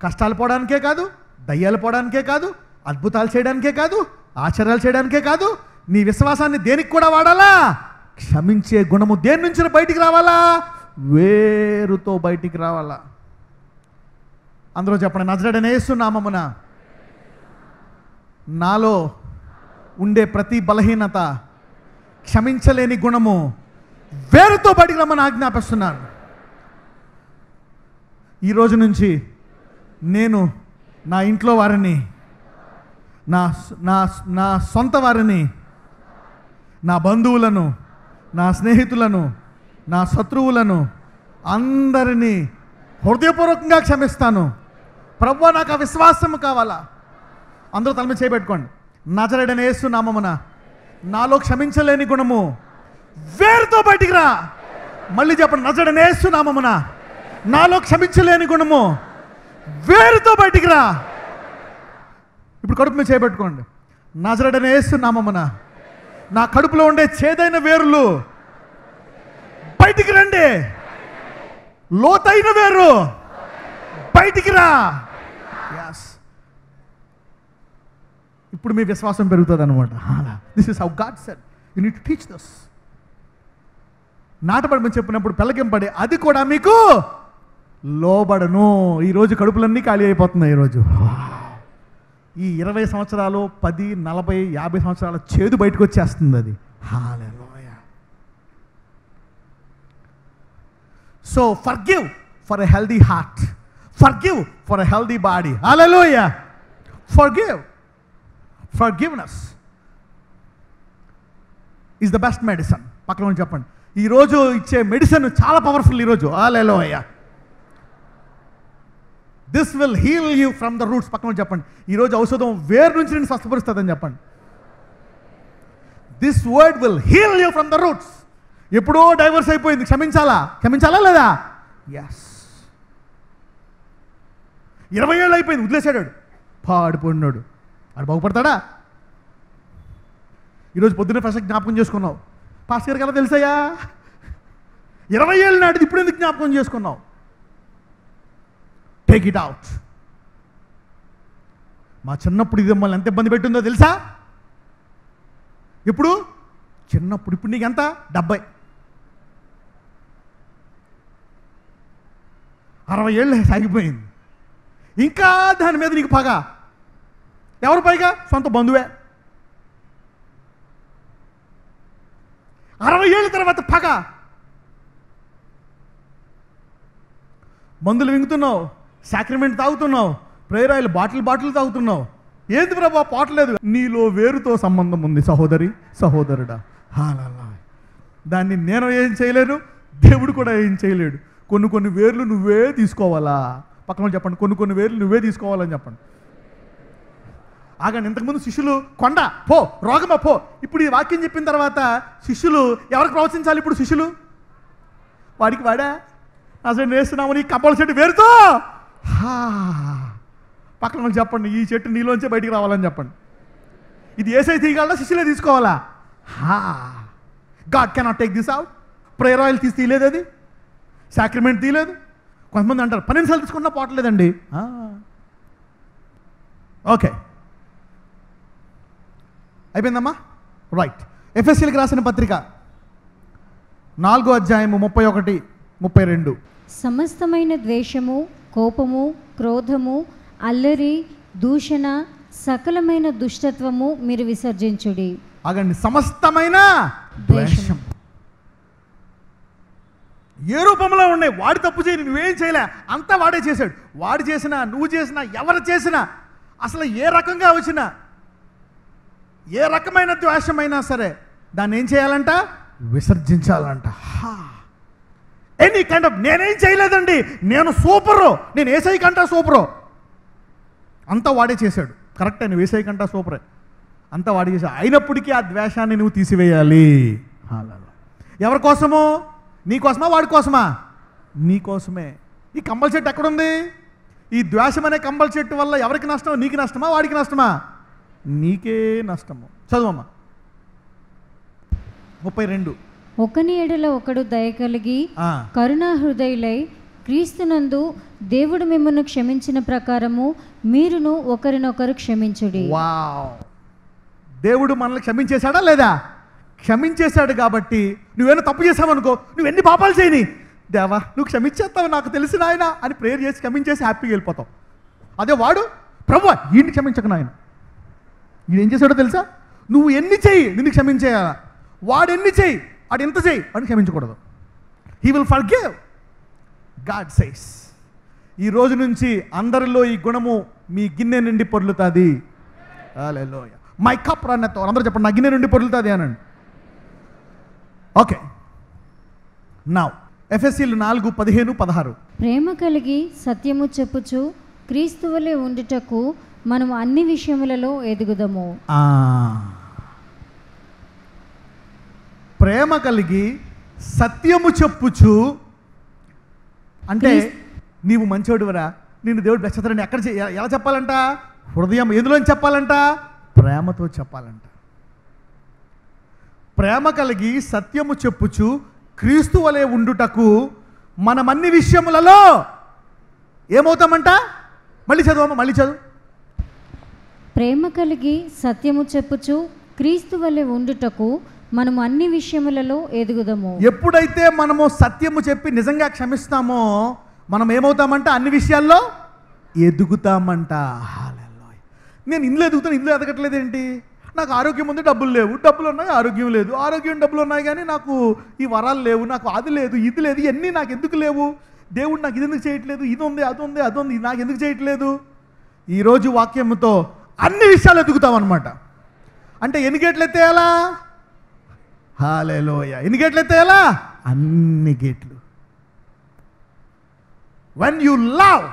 కష్టాలు పోవడానికే కాదు, దయ్యాలు పోవడానికే కాదు, అద్భుతాలు చేయడానికే కాదు, ఆశ్చర్యాలు చేయడానికే కాదు, నీ విశ్వాసాన్ని దేనికి కూడా వాడాలా? క్షమించే గుణము దేని నుంచి బయటికి రావాలా? వేరుతో బయటికి రావాలా. అందరూ చెప్పండి, నజరేయుడైన యేసు నామమున నాలో ఉండే ప్రతి బలహీనత, క్షమించలేని గుణము వేరుతో బయటికి రమ్మని ఆజ్ఞాపిస్తున్నాను. ఈరోజు నుంచి నేను నా ఇంట్లో వారిని, నా సొంత వారిని, నా బంధువులను, నా స్నేహితులను, నా శత్రువులను అందరినీ హృదయపూర్వకంగా క్షమిస్తాను. ప్రభువా నాకు ఆ విశ్వాసము కావాలా. అందరూ తల మీద చేయబెట్టుకోండి. నజరేయుడైన యేసు నామమున నాలో క్షమించలేని గుణము వేరుతో బయటికి రా. మళ్ళీ చెప్పండి, నజరేయుడైన యేసు నామమున నాలో క్షమించలేని గుణము వేరుతో బయటికి రా. ఇప్పుడు కడుపు మీద చేయబెట్టుకోండి. నజరేయుడైన యేసు నామమున నా కడుపులో ఉండే చేదైన వేర్లు బయటికి రండి. లోతైన వేరు బయటికి రా. ఎస్. ఇప్పుడు మీ విశ్వాసం పెరుగుతుంది అనమాట. This is how God said you need to teach this. నాటబడమని చెప్పినప్పుడు పెళ్ళకింపడి అది కూడా మీకు లోబడను. ఈరోజు కడుపులన్నీ ఖాళీ అయిపోతున్నాయి. ఈరోజు ఈ 20 సంవత్సరాలు 10, 40, 50 సంవత్సరాల చేదు బయటకు వచ్చేస్తుంది. అది hallelujah. So forgive for a healthy heart, forgive for a healthy body. Hallelujah. Forgive. Forgiveness is the best medicine. పక్కన చెప్పండి, ఈరోజు ఇచ్చే మెడిసిన్ చాలా పవర్ఫుల్. ఈరోజు hallelujah. This will heal you from the roots. పక్కన చెప్పండి, ఈరోజు ఔషధం వేరు నుంచి నేను స్వస్థపరుస్తుందని చెప్పండి. This word will heal you from the roots. ఎప్పుడో డైవర్స్ అయిపోయింది, క్షమించాలా లేదా? ఎస్. 20 ఏళ్ళు అయిపోయింది, వదిలేసాడు, పాడిపోయినాడు. ఆడు బాగుపడతాడా? ఈరోజు పొద్దున్నే ఫస్ట్ జ్ఞాపకం చేసుకున్నావు. పాస్టర్ గారికి ఎలా తెలుసయ్యా? 20 ఏళ్ళు నాటిది ఇప్పుడు ఎందుకు జ్ఞాపకం చేసుకున్నావు? Take it out. మా చిన్నప్పుడు ఇది మమ్మల్ని ఎంత ఇబ్బంది పెట్టిందో తెలుసా? ఇప్పుడు చిన్నప్పుడు. ఇప్పుడు నీకు ఎంత? 70. 60 ఏళ్ళు సాగిపోయింది. ఇంకా దాని మీద నీకు పగ. ఎవరు పైగా? సొంత బంధువే. 60 ఏళ్ళ తర్వాత పగ. మందులు వింగుతున్నావు, సాక్రిమెంట్ తాగుతున్నావు, ప్రేయర్ ఆయిల్ బాటిల్ తాగుతున్నావు. ఏంది ప్రభా పోవట్లేదు? నీలో వేరుతో సంబంధం ఉంది సహోదరి, సహోదరుడా. దాన్ని నేను ఏం చేయలేను, దేవుడు కూడా ఏం చేయలేడు. కొన్ని వేర్లు నువ్వే తీసుకోవాలా. పక్కన చెప్పండి, కొన్ని వేర్లు నువ్వే తీసుకోవాలని చెప్పండి. ఆగండి. ఇంతకుముందు శిష్యులు కొండ పో, రోగమా పో. ఇప్పుడు ఈ వాక్యం చెప్పిన తర్వాత శిష్యులు ఎవరికి ప్రవచించాలి? ఇప్పుడు శిష్యులు వాడికి వాడా అసలు వేస్తున్నాము నీ కంపల్సరీ వేరుతో. పక్కన చెప్పండి, ఈ చెట్టు నీలోంచే బయటికి రావాలని చెప్పండి. ఇది ఏసై తీయగలరా, శిష్యులే తీసుకోవాలా? God cannot take this out. Prayer oil తీయలేదు, అది సాక్రిమెంట్ తీయలేదు. కొంతమంది అంటారు 12 నిమిషాలు తీసుకున్నా పోవట్లేదండి. ఓకే, అయిపోయిందమ్మా. రైట్. ఎఫెసీయులకు రాసిన పత్రిక 4వ అధ్యాయము 31, 32. సమస్తమైన ద్వేషము, కోపము, క్రోధము, అల్లరి, దూషణ, సకలమైన దుష్టత్వము మీరు విసర్జించుడి. ఆగండి. సమస్తమైన ద్వేషం ఏ రూపంలో ఉన్నాయి? వాడి తప్పు చేయని, నువ్వేం చేయలే, అంతా వాడే చేశాడు. వాడు చేసినా, నువ్వు చేసినా, ఎవరు చేసినా, అసలు ఏ రకంగా వచ్చినా, ఏ రకమైన ద్వేషమైనా సరే దాన్ని ఏం చేయాలంట? విసర్జించాలంట. ఎనీ కైండ్ ఆఫ్ నేనేం చేయలేదండి, నేను సూపరు, నేను ఏసై కంటా సూపరు, అంతా వాడే చేశాడు. కరెక్టే, నువ్వు ఏసై కంటా సూపరే, అంతా వాడే చేశాడు. అయినప్పటికీ ఆ ద్వేషాన్ని నువ్వు తీసివేయాలి. ఎవరి కోసము? నీ కోసమా, వాడి కోసమా? నీ కోసమే. ఈ కంబల్ చెట్టు ఎక్కడుంది? ఈ ద్వేషం అనే కంబల్ చెట్టు వల్ల ఎవరికి నష్టం? నీకు నష్టమా, వాడికి నష్టమా? నీకే నష్టము. చదువమ్మా. 32. ఒకని ఎడల ఒకడు దయ కలిగి కరుణా హృదయులై క్రీస్తునందు దేవుడు మిమ్మల్ని క్షమించిన ప్రకారము మీరును ఒకరినొకరు క్షమించుడి. వావ్! దేవుడు మనల్ని క్షమించేశాడా లేదా? క్షమించేశాడు. కాబట్టి నువ్వేనా తప్పు చేసావనుకో, నువ్వెన్ని పాపాలు చేయని, దేవా నువ్వు క్షమించేస్తావు నాకు తెలిసిన ఆయన అని ప్రేయర్ చేసి క్షమించేసి హ్యాపీగా వెళ్ళిపోతావు. అదే వాడు, ప్రభువా ఈయన్ని క్షమించక నాయన, ఈయన ఏం చేశాడో తెలుసా? నువ్వు ఎన్ని చెయ్యి నిన్ను క్షమించేయాలా, వాడు ఎన్ని చెయ్యి వాడు ఎంత చెయ్యి వాడిని క్షమించకూడదు. He will forgive. God says, ఈ రోజు నుంచి అందరిలో ఈ గుణము మీ గిన్నె నుండి పొర్లుతుంది. Hallelujah. My cup runneth over. అందరూ చెప్పండి, నా గిన్నె నుండి పొర్లుతుంది అనండి. Okay, now ఎఫెసీయులు 4:15, 16. ప్రేమ కలిగి సత్యము చెప్పుచు క్రీస్తు వలె ఉండుటకు మనం అన్ని విషయములలో ఎదుగుదము. ప్రేమ కలిగి సత్యము చెప్పుచు అంటే నీవు మంచోడువరా, నిన్ను దేవుడు బెచ్చతరని ఎక్కడ ఎలా చెప్పాలంట? హృదయం. ఎందులో చెప్పాలంట? ప్రేమతో చెప్పాలంట. ప్రేమ కలిగి సత్యము చెప్పుచు క్రీస్తు వలె ఉండుటకు మనం అన్ని విషయములలో ఏమవుతామంట? మళ్ళీ చదువమ్మా, మళ్ళీ చదువు. ప్రేమ కలిగి సత్యము చెప్పుచు క్రీస్తు వలె ఉండుటకు మనము అన్ని విషయములలో ఎదుగుదము. ఎప్పుడైతే మనము సత్యము చెప్పి నిజంగా క్షమిస్తామో మనం ఏమవుతామంట? అన్ని విషయాల్లో ఎదుగుతామంట. నేను ఇందులో ఎదుగుతాను, ఇందులో ఎదగట్లేదు ఏంటి? నాకు ఆరోగ్యం ఉంది, డబ్బులు లేవు, డబ్బులు ఉన్నాయి, ఆరోగ్యం లేదు, ఆరోగ్యం డబ్బులు ఉన్నాయి కానీ నాకు ఈ వరాలు లేవు, నాకు అది లేదు, ఇది లేదు, ఇవన్నీ నాకు ఎందుకు లేవు? దేవుడు నాకు ఇది ఎందుకు చేయట్లేదు? ఇది ఉంది, అది ఉంది, అది ఉంది, నాకు ఎందుకు చేయట్లేదు? ఈరోజు వాక్యంతో అన్ని విషయాలు ఎదుగుతామన్నమాట. అంటే ఎన్ని గేట్లు ఎత్తేయాలా? హల్లెలూయా. ఎన్ని గేట్లు ఎత్తేయాలా? అన్ని గేట్లు. When you love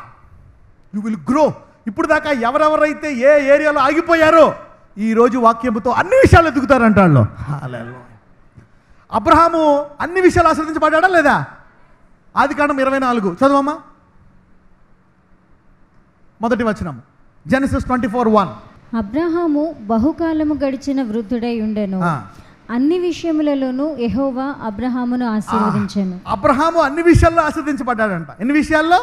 you will grow. ఇప్పుడు దాకా ఎవరెవరైతే ఏ ఏరియాలో ఆగిపోయారో ఈరోజు వాక్యంతో అన్ని విషయాలు ఎదుగుతారంట వాళ్ళు. హల్లెలూయా. అబ్రహాము అన్ని విషయాలు ఆశీర్వదించబడ్డా లేదా? ఆదికాండం 24 చదువమ్మా. మొదటి వచనం, జెనసిస్ 24:1. అబ్రహాము బహుకాలము గడిచిన వృద్ధుడై ఉండెను, అన్ని విషయములలోనూ యెహోవా అబ్రహామును ఆశీర్వదించెను. అబ్రహాము అన్ని విషయాల్లో ఆశీర్వదించబడ్డాడంట. ఎన్ని విషయాల్లో?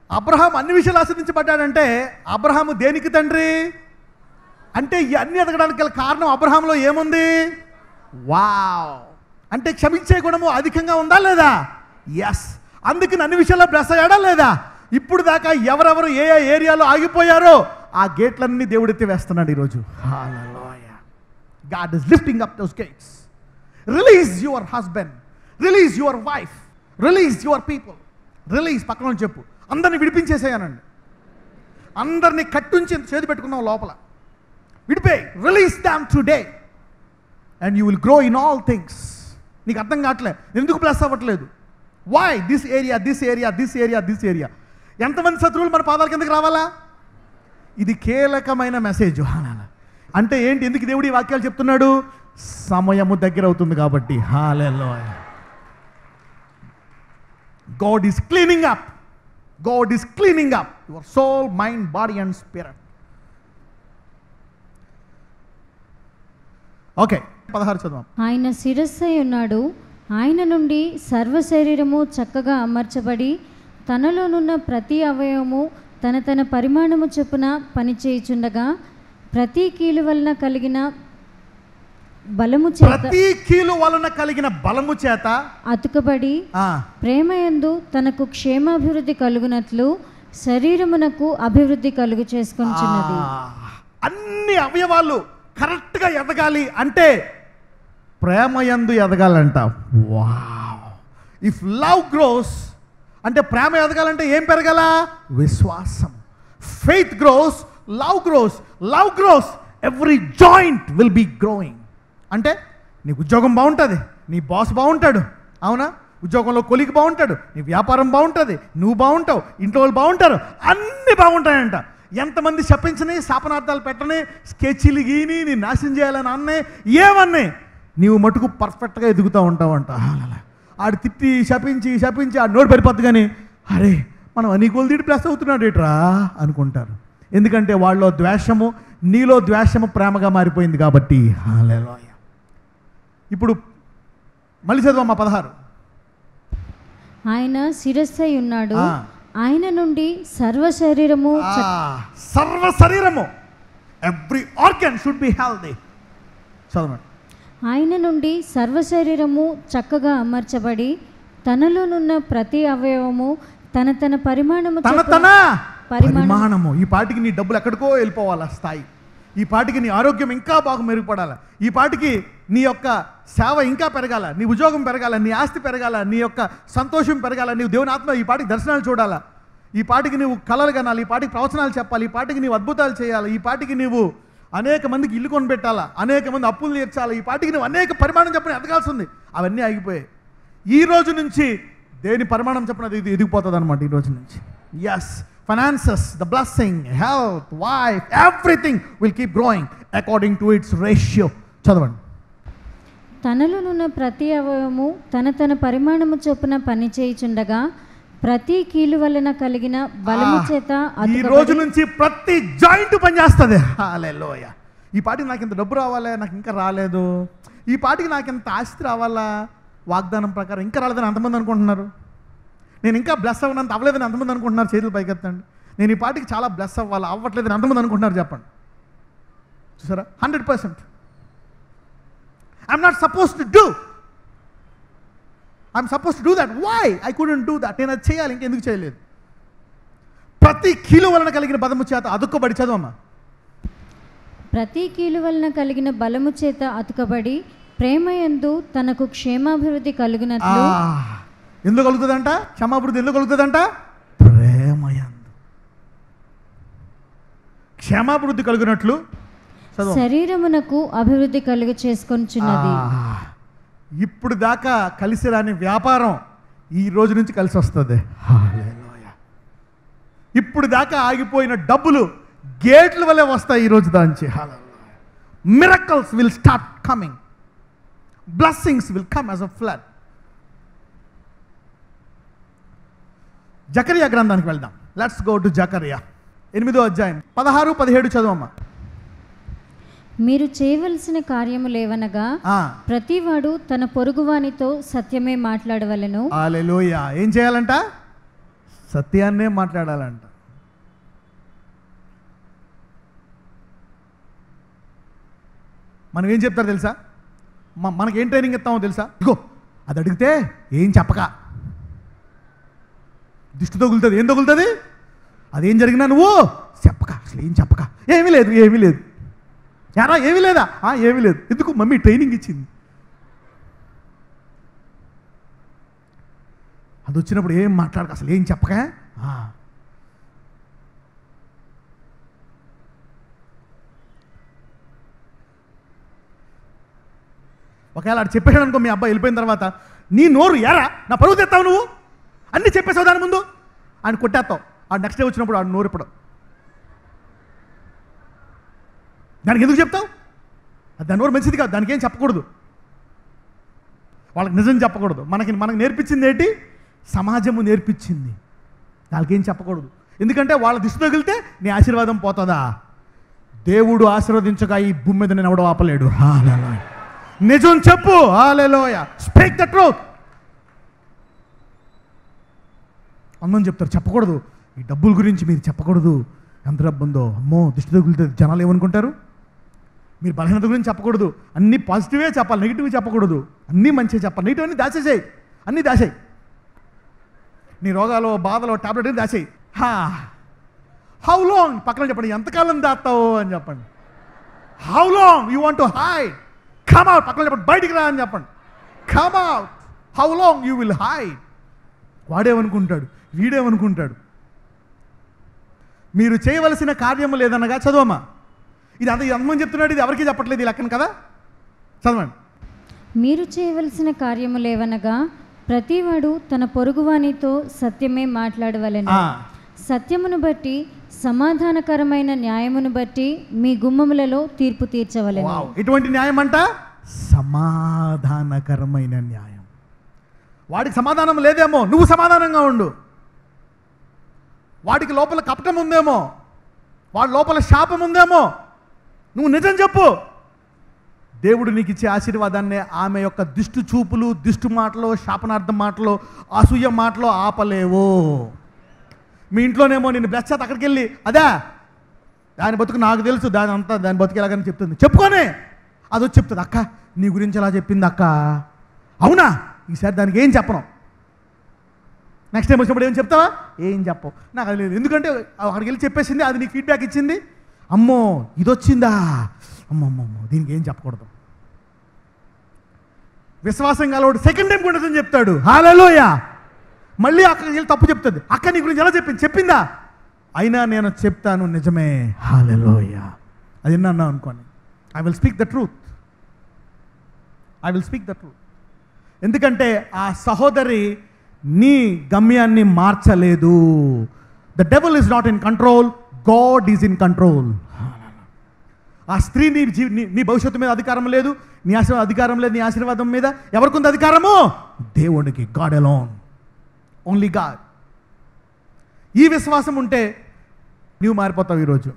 అబ్రహాం అన్ని విషయాలు ఆశీర్వదించబడ్డాడంటే అబ్రహాము దేనికి తండ్రి? అంటే ఈ అన్ని ఎదగడానికి గల కారణం అబ్రహాంలో ఏముంది? వావ్! అంటే క్షమించే గుణము అధికంగా ఉందా లేదా? ఎస్. అందుకని అన్ని విషయాల్లో బ్లెస్ అయ్యాడా లేదా? ఇప్పుడు దాకా ఎవరెవరు ఏ ఏ ఏరియాలో ఆగిపోయారో ఆ గేట్లన్నీ దేవుడు ఎత్తి వేస్తున్నాడు ఈరోజు. Hallelujah. God is lifting up those gates. Release your husband, release your wife, release your people. Release పక్కన నుంచి చెప్పు, అందరిని విడిపించేసేయానండి. అందరినీ కట్టుంచి చేతి పెట్టుకున్నావు లోపల, విడిపోయి release them today and you will grow in all things. నీకు అర్థం కావట్లేదు ఎందుకు ప్లస్ అవ్వట్లేదు. Why this area, this area, this area, this area. ఎంతమంది శత్రువులు మన పాదాల కిందకి రావాలా? ఇది కీలకమైన మెసేజ్. అంటే ఏంటి, ఎందుకు దేవుడు ఈ వాక్యాలు చెప్తున్నాడు? సమయము దగ్గర అవుతుంది కాబట్టి. హల్లెలూయా. God is cleaning up. God is cleaning up your soul, mind, body and spirit. Okay, 16 చదువు. ఆయన శిరస్సై ఉన్నాడు, ఆయన నుండి సర్వ శరీరము చక్కగా అమర్చబడి తనలోనున్న ప్రతి అవయవము తన తన పరిమాణము చొప్పున పనిచేయుచుండగా ప్రతి కీలు వలన కలిగిన బలము చేత అతుకబడి ప్రేమయందు తనకు క్షేమాభివృద్ధి కలుగునట్లు శరీరమునకు అభివృద్ధి కలుగు చేసుకొనుచున్నది. అన్ని అవయవాలు కరెక్ట్గా ఎదగాలి అంటే ప్రేమయందు ఎదగాలంట. వావ్. ఇఫ్ లవ్ గ్రోస్ అంటే ప్రేమ ఎదగాలంటే ఏం పెరగాల? విశ్వాసం. Faith grows, love grows. Love grows, every joint will be growing. అంటే నీకు ఉద్యోగం బాగుంటుంది, నీ బాస్ బాగుంటాడు, అవునా? ఉద్యోగంలో కొలికి బాగుంటాడు, నీ వ్యాపారం బాగుంటుంది, నువ్వు బాగుంటావు, ఇంట్లో వాళ్ళు బాగుంటారు, అన్నీ బాగుంటాయంట. ఎంతమంది శపించని, శాపనార్థాలు పెట్టని, స్కెచ్లు గీని నీ నాశనం చేయాలని అన్నే ఏమన్నే నీవు మటుకు పర్ఫెక్ట్గా ఎదుగుతూ ఉంటావంట. ఆడు తిట్టి శపించి శపించి ఆ నోటు పడిపోద్దు. కానీ అరే మనం అన్ని కొలిది ప్లస్ అవుతున్నాడు ఏట్రా అనుకుంటారు. ఎందుకంటే వాళ్ళలో ద్వేషము, నీలో ద్వేషము ప్రేమగా మారిపోయింది కాబట్టి. హల్లెలూయా. ఇప్పుడు మళ్ళీ చదవమ్మా 16. ఆయన శిరస్సై ఉన్నాడు, ఆయన నుండి సర్వ శరీరము every organ should be healthy. చదవండి. ఆయన నుండి సర్వ శరీరము చక్కగా అమర్చబడి తనలోనున్న ప్రతి అవయవము తన తన పరిమాణము ఈ పాటికి నీ డబ్బులు ఎక్కడికో వెళ్ళిపోవాలా స్థాయి, ఈ పాటికి నీ ఆరోగ్యం ఇంకా బాగా మెరుగుపడాలి, ఈ పాటికి నీ యొక్క సేవ ఇంకా పెరగాల, నీ ఉద్యోగం పెరగాల, నీ ఆస్తి పెరగాల, నీ యొక్క సంతోషం పెరగాల, నీవు దేవుని ఆత్మ ఈ పాటికి దర్శనాలు చూడాలా, ఈ పాటికి నీవు కళలు కనాలి, ఈ పాటికి ప్రవచనాలు చెప్పాలి, ఈ పాటికి నీవు అద్భుతాలు చేయాలి, ఈ పాటికి నీవు అనేక మందికి ఇల్లు కొని పెట్టాలా, అనేక మంది అప్పులు తీర్చాలి, ఈ పాటికి నువ్వు అనేక పరిమాణం చెప్పిన ఎదగాల్సి ఉంది. అవన్నీ ఆగిపోయాయి. ఈ రోజు నుంచి దేని పరిమాణం చెప్పిన ఇది ఎదిగిపోతుంది అనమాట. ఈ రోజు నుంచి yes, finances, the blessing, health, wife, everything will keep growing according to its ratio. చదవండి. తనలోనున్న ప్రతి అవయవము తన తన పరిమాణము చొప్పున పని చేయుచుండగా ప్రతి కీలు వలన కలిగిన బలము చేత ఈ రోజు నుంచి ప్రతి జాయింట్ పనిచేస్తుంది. హల్లెలూయా. ఈ పాటికి నాకు ఇంత డబ్బు రావాలా, నాకు ఇంకా రాలేదు, ఈ పాటికి నాకు ఇంత ఆస్తి రావాలా, వాగ్దానం ప్రకారం ఇంకా రాలేదని ఎంతమంది అనుకుంటున్నారు? నేను ఇంకా బ్లెస్ అవ్వనంత అవ్వలేదని ఎంతమంది అనుకుంటున్నారు? చేతులు పైకెత్తండి. నేను ఈ పాటికి చాలా బ్లెస్ అవ్వాలా, అవ్వట్లేదని ఎంతమంది అనుకుంటున్నారు? చెప్పండి. చూసారా? 100%. I'm not suppose to do, I'm suppose to do that. Why I couldn't do that? నేను అది చేయాలి, ఇంకెందుకు చేయలేదు? ప్రతి కీలు వలన కలిగిన బలము చేత అతుక్కబడి. చదవమ్మా. ప్రతి కీలు వలన కలిగిన బలము చేత అతుకబడి ప్రేమయందు తనకు క్షేమాభివృద్ధి కలుగునట్లు. ఎందుకు కలుగుతుందంట క్షమాభివృద్ధి? ఎందుకు కలుగుతుందంట? ప్రేమయందు క్షేమాభివృద్ధి కలుగునట్లు శరీరమునకు అభివృద్ధి కలుగు చేసుకొనుచున్నది. ఇప్పుడు దాకా కలిసి రాని వ్యాపారం ఈ రోజు నుంచి కలిసి వస్తుంది. ఇప్పుడు దాకా ఆగిపోయిన డబ్బులు గేట్ల వల్లే వస్తాయి ఈ రోజు దాంచి. Miracles will start coming, blessings will come as a flood. జకరియా గ్రంథానికి వెళ్దాం. లెట్స్ గో టు జకరియా 8వ అధ్యాయం 16, 17 చదవమ్మా. మీరు చేయవలసిన కార్యము లేవనగా ప్రతివాడు తన పొరుగువానితో సత్యమే మాట్లాడవలెను. హల్లెలూయా. ఏం చేయాలంట? సత్యాన్నే మాట్లాడాలంట. మనం ఏం చెప్తారు తెలుసా? మనకేం ట్రైనింగ్ ఇస్తామో తెలుసా? ఇగో అది అడిగితే ఏం చెప్పక, దిష్టి తగులుతుంది. ఏం తగులుతుంది? అదేం జరిగినా నువ్వు చెప్పక, అసలు ఏం చెప్పక, ఏమీ లేదు ఏమీ లేదు. యారా ఏమీ లేదా? ఏమీ లేదు. ఎందుకు? మమ్మీ ట్రైనింగ్ ఇచ్చింది. అది వచ్చినప్పుడు ఏం మాట్లాడక, అసలు ఏం చెప్పక. ఒకవేళ ఆడు చెప్పేసాడు అనుకో, మీ అబ్బాయి వెళ్ళిపోయిన తర్వాత, నీ నోరు ఎరా, నా పరువు తెస్తావు నువ్వు, అన్నీ చెప్పేసావు దాని ముందు, ఆయన కొట్టేస్తావు. ఆ నెక్స్ట్ డే వచ్చినప్పుడు ఆడు నోరు ఇప్పుడు దానికి ఎందుకు చెప్తావు? అది దాని నోరు మంచిది కాదు, దానికి ఏం చెప్పకూడదు, వాళ్ళకి నిజం చెప్పకూడదు. మనకు నేర్పించింది ఏంటి? సమాజము నేర్పించింది. వాళ్ళకి ఏం చెప్పకూడదు. ఎందుకంటే వాళ్ళ దిష్టి తగిలితే నీ ఆశీర్వాదం పోతుందా? దేవుడు ఆశీర్వదించగా ఈ భూమి మీద నేను ఎవడో ఆపలేడు. హల్లెలూయా. నిజం చెప్పు. హల్లెలూయా. Speak the truth. అందరం చెప్తారు చెప్పకూడదు, ఈ డబ్బుల గురించి మీరు చెప్పకూడదు, ఎంత డబ్బు ఉందో, అమ్మో దిష్టి తగులుతుంది, జనాలు ఏమనుకుంటారు. మీరు బలహీనత గురించి చెప్పకూడదు, అన్నీ పాజిటివే చెప్పాలి, నెగిటివ్ చెప్పకూడదు, అన్నీ మంచిగా చెప్పాలి. నెగిటివ్ అన్నీ దాచేసాయి, అన్నీ దాచేయి. నీ రోగాలు బాధలు టాబ్లెట్ అని దాచేయి. హౌ లాంగ్ పక్కన చెప్పండి, ఎంతకాలం దాస్తావు అని చెప్పండి. How long you want to hide, come out. పక్కన చెప్పండి, బయటికి రా అని చెప్పండి. Come out. How long you will hide. వాడేమనుకుంటాడు, వీడేమనుకుంటాడు. మీరు చేయవలసిన కార్యము లేదనగా చదవమా. ఇది అంతమంది చెప్తున్నాడు, ఇది ఎవరికి చెప్పట్లేదు ఈ లెక్కన కదా. చదవండి. మీరు చేయవలసిన కార్యము లేవనగా ప్రతివాడు తన పొరుగువానితో సత్యమే మాట్లాడవలెను. సత్యమును బట్టి సమాధానకరమైన న్యాయమును బట్టి మీ గుమ్మములలో తీర్పు తీర్చవలెను. ఎటువంటి న్యాయం అంట? సమాధానకరమైన న్యాయం. వాడికి సమాధానం లేదేమో, నువ్వు సమాధానంగా ఉండు. వాడికి లోపల కపటం ఉందేమో, వాడి లోపల శాపం ఉందేమో, నువ్వు నిజం చెప్పు. దేవుడు నీకు ఇచ్చే ఆశీర్వాదాన్ని ఆమె యొక్క దిష్టు చూపులు, దిష్టు మాటలు, శాపనార్థం మాటలు, అసూయ మాటలు ఆపలేవు. మీ ఇంట్లోనేమో నేను బ్లెస్ చేత అక్కడికి వెళ్ళి అదే దాని బతుకు నాకు తెలుసు, దాని అంతా దాని బతుకు ఎలాగని చెప్తుంది, చెప్పుకొని అది వచ్చి చెప్తుంది, అక్క నీ గురించి ఎలా చెప్పింది అక్క, అవునా ఈసారి దానికి ఏం చెప్పను. నెక్స్ట్ టైం వచ్చినప్పుడు ఏం చెప్తావా? ఏం చెప్పవు. నాకు అది లేదు, ఎందుకంటే అక్కడికి వెళ్ళి చెప్పేసింది, అది నీకు ఫీడ్బ్యాక్ ఇచ్చింది. అమ్మో ఇది వచ్చిందా, అమ్మమ్మమ్మో దీనికి ఏం చెప్పకూడదు. విశ్వాసం గలవాడు సెకండ్ టైం కూడా చెప్తాడు. హల్లెలూయా. మళ్ళీ అక్కడికి వెళ్ళి తప్పు చెప్తుంది, అక్క నీ గురించి ఎలా చెప్పిందా, అయినా నేను చెప్తాను నిజమే. హల్లెలూయా. అది ఎన్నన్నా అనుకోండి, I will speak the truth. I will speak the truth. ఎందుకంటే ఆ సహోదరి నీ గమ్యాన్ని మార్చలేదు. The devil is not in control, God is in control. ఆ స్త్రీ నీ భవిష్యత్తు మీద అధికారం లేదు, నీ అధికారం లేదు, నీ ఆశీర్వాదం మీద ఎవరికి ఉంది అధికారము? దేవుడికి. God alone, only God. ఈ విశ్వాసం ఉంటే నీవు మారిపోతావు ఈరోజు.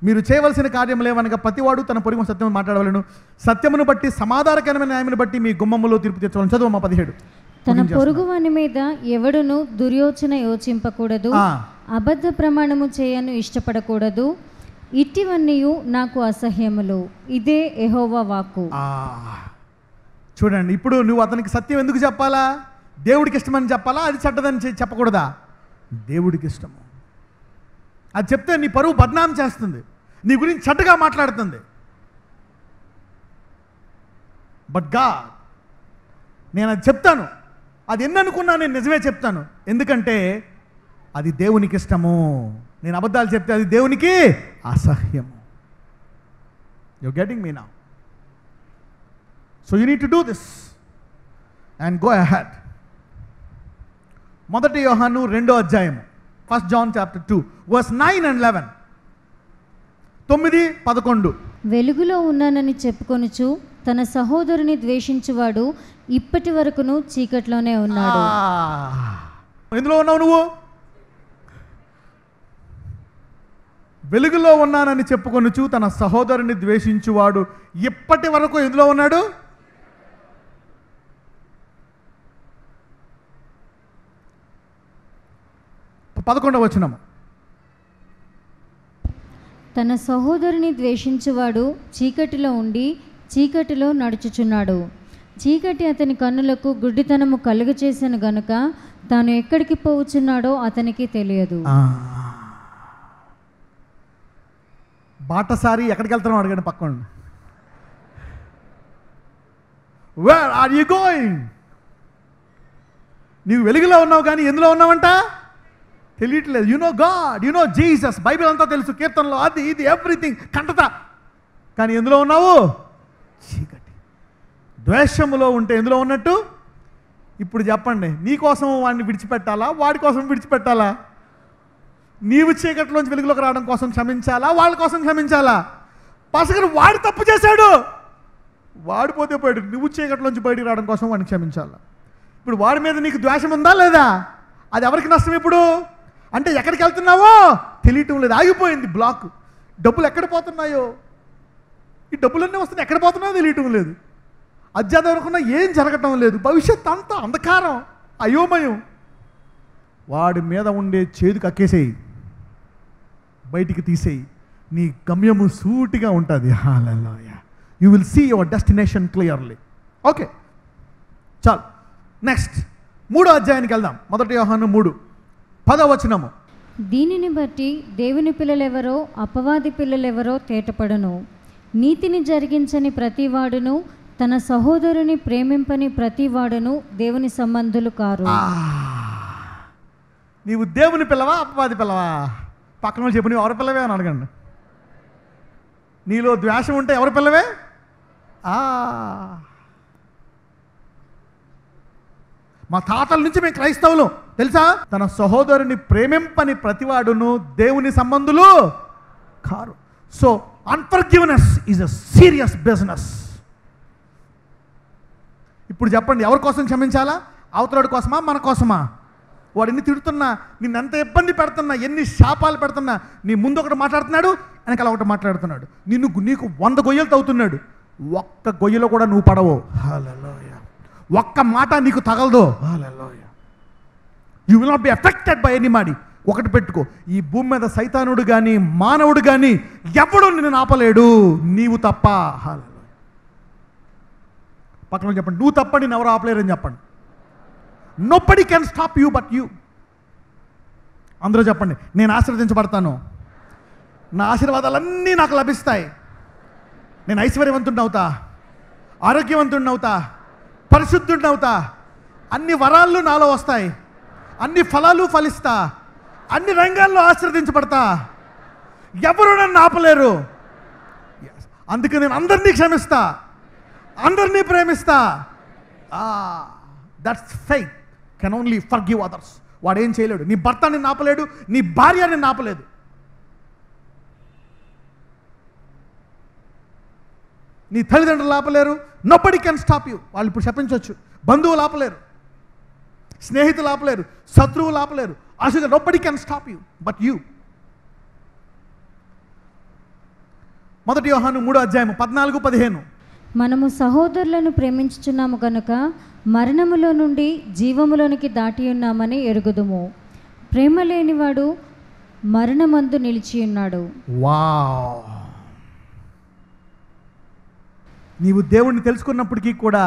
మీరు చేయవలసిన కార్యం లేవనగా ప్రతివాడు తన పొరుగు సత్యం మాట్లాడవలను, సత్యమును బట్టి సమాధానకరమైన న్యాయమును బట్టి మీ గుమ్మములో తీర్పు తీర్చవలను. చదువు 17. తన పొరుగువాని మీద ఎవడును దుర్యోచన యోచింపకూడదు, అబద్ధ ప్రమాణము చేయను ఇష్టపడకూడదు, ఇట్టివన్నీయు నాకు అసహ్యములు. ఇదే యెహోవా వాక్కు. చూడండి, ఇప్పుడు నువ్వు అతనికి సత్యం ఎందుకు చెప్పాలా? దేవుడికి ఇష్టమని చెప్పాలా? అది చెడ్డదని చెప్పకూడదా? దేవుడికి ఇష్టము. అది చెప్తే నీ పరువు బద్నాం చేస్తుంది, నీ గురించి చెడ్డగా మాట్లాడుతుంది. బట్ గాడ్, నేను అది చెప్తాను, అది ఎన్ని అనుకున్నా నేను నిజమే చెప్తాను, ఎందుకంటే అది దేవునికి ఇష్టము. నేను అబద్ధాలు చెప్తే అది దేవునికి అసహ్యము. You getting me now? So you need to do this and go ahead. 1 యోహాను 2వ అధ్యాయము, 1 John chapter 2 verse 9 and 11. 9, 11. వెలుగులో ఉన్నానని చెప్పుకొనుచు తన సహోదరుని ద్వేషించువాడు ఇప్పటి వరకును చీకట్లోనే ఉన్నాడు. ఎందులో ఉన్నావు నువ్వు? వెలుగులో ఉన్నానని చెప్పుకొనుచు తన సహోదరుని ద్వేషించువాడు ఇప్పటి వరకు ఎందులో ఉన్నాడు? పదకొండవ వచనము. తన సహోదరుని ద్వేషించువాడు చీకటిలో ఉండి చీకటిలో నడుచుచున్నాడు, చీకటి అతని కన్నులకు గుడ్డితనము కలుగ చేసిన గనుక తాను ఎక్కడికి పోవచ్చున్నాడో అతనికి తెలియదు. బాటసారి ఎక్కడికి వెళ్తున్నావు అడగండి పక్కన. Where are you going? నీవు వెలుగులో ఉన్నావు కానీ ఎందులో ఉన్నావంట తెలియట్లేదు. You know God, you know Jesus, Bible అంతా తెలుసు, కీర్తనలో అది ఇది ఎవ్రీథింగ్ కంటత, కానీ ఎందులో ఉన్నావు? చీకటి. ద్వేషములో ఉంటే ఎందులో ఉన్నట్టు? ఇప్పుడు చెప్పండి, నీ కోసం వాడిని విడిచిపెట్టాలా, వాడి కోసం విడిచిపెట్టాలా? నీవు చీకటిలోంచి వెలుగులోకి రావడం కోసం క్షమించాలా, వాళ్ళ కోసం క్షమించాలా? పాస్టర్ వాడు తప్పు చేశాడు, వాడిపోతే పోయాడు, నువ్వు చీకటిలోంచి బయటికి రావడం కోసం వాడిని క్షమించాలా? ఇప్పుడు వాడి మీద నీకు ద్వేషం ఉందా లేదా? అది ఎవరికి నష్టం? ఇప్పుడు అంటే ఎక్కడికి వెళ్తున్నావో తెలియటం లేదు, ఆగిపోయింది బ్లాక్. డబ్బులు ఎక్కడ పోతున్నాయో, ఈ డబ్బులన్నీ వస్తున్నాయి, ఎక్కడ పోతున్నాయో తెలియటం లేదు. అధ్యాత్మ అనుకున్నా ఏం జరగటం లేదు, భవిష్యత్ అంతా అంధకారం, అయోమయం. వాడి మీద ఉండే చేదుకు అక్కేసేయి, బయటికి తీసేయి, నీ గమ్యము సూటిగా ఉంటుంది. Hallelujah. You will see your destination clearly. Okay, చాలు. నెక్స్ట్ 3వ అధ్యాయానికి వెళ్దాం. 1 యోహాను 3:10. దీనిని బట్టి దేవుని పిల్లలెవరో అపవాది పిల్లలెవరో తేటపడను. నీతిని జరిగించని ప్రతివాడును తన సహోదరుని ప్రేమింపని ప్రతివాడును దేవుని సంబంధులు కారు. నీవు దేవుని పిల్లవా అపవాది పిల్లవా? పక్కన వాళ్ళు చెప్పు, నీవు ఎవరి పిల్లవే అని అడగండి. నీలో ద్వేషం ఉంటే ఎవరి పిల్లవే? మా తాతల నుంచి మేము క్రైస్తవులు తెలుసా? తన సహోదరుని ప్రేమింపని ప్రతివాడును దేవుని సంబంధులు car. So unforgiveness is a serious business. ఇప్పుడు చెప్పండి, ఎవరి కోసం క్షమించాలా? అవతలాడి కోసమా, మన కోసమా? వాడు ఎన్ని తిడుతున్నా, నిన్నెంత ఇబ్బంది పెడుతున్నా, ఎన్ని శాపాలు పెడుతున్నా, నీ ముందు ఒకటి మాట్లాడుతున్నాడు, వెనకాల ఒకటి మాట్లాడుతున్నాడు, నీకు 100 గొయ్యలు తవ్వుతున్నాడు, ఒక్క గొయ్యలో కూడా నువ్వు పడవు. హల్లెలూయా. ఒక్క మాట నీకు తగలదు. Hallelujah. You will not be affected by anybody. ఒకటి పెట్టుకో, ఈ భూమి మీద సైతానుడు కానీ మానవుడు కానీ ఎవడు నిన్ను ఆపలేడు, నీవు తప్ప. హల్లెలూయా. పక్కన చెప్పండి, నువ్వు తప్ప నేను ఎవరు ఆపలేరని చెప్పండి. Nobody can stop you but you. అందరూ చెప్పండి, నేను ఆశీర్వదించబడతాను, నా ఆశీర్వాదాలన్నీ నాకు లభిస్తాయి, నేను ఐశ్వర్యవంతుడిని అవుతా, ఆరోగ్యవంతుడిని అవుతా, పరిశుద్ధుడిని అవుతా, అన్ని వరాలు నాలో వస్తాయి, అన్ని ఫలాలు ఫలిస్తా, అన్ని రంగాల్లో ఆశీర్వదించబడతా, ఎవరు నన్ను ఆపలేరు. అందుకే నేను అందరినీ క్షమిస్తా, అందరినీ ప్రేమిస్తా. That's faith. Can only forgive others. వాడు ఏం చేయలేడు. నీ భర్త నిన్ను ఆపలేడు, నీ భార్య నిన్ను ఆపలేదు. నీ తల్లిదండ్రులు ఆపలేరు. Nobody can stop you. వాళ్ళు ఇప్పుడు చెప్పించవచ్చు. బంధువులు ఆపలేరు, స్నేహితులు ఆపలేరు, శత్రువులు ఆపలేరు. అసలు nobody can stop you but you. 1 యోహాను 3:14-15. మనము సహోదరులను ప్రేమించుచున్నాము గనుక మరణములో నుండి జీవములోనికి దాటి ఉన్నామని ఎరుగుదుము. ప్రేమ లేనివాడు మరణమందు నిలిచి ఉన్నాడు. వావ్. నీవు దేవుణ్ణి తెలుసుకున్నప్పటికీ కూడా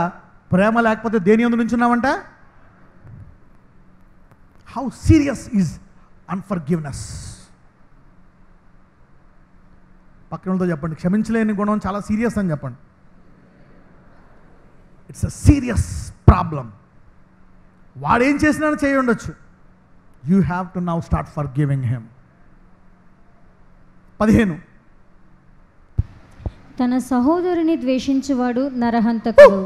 ప్రేమ లేకపోతే దేని యందు నుంచున్నావంట? How serious is unforgiveness. పక్కనతో చెప్పండి, క్షమించలేని గుణం చాలా సీరియస్ అని చెప్పండి. It's a serious problem. వాడేం చేసినా చేయి ఉండొచ్చు. You have to now start forgiving him. 15. తన సహోదరుని ద్వేషించువాడు నరహంతకుడు.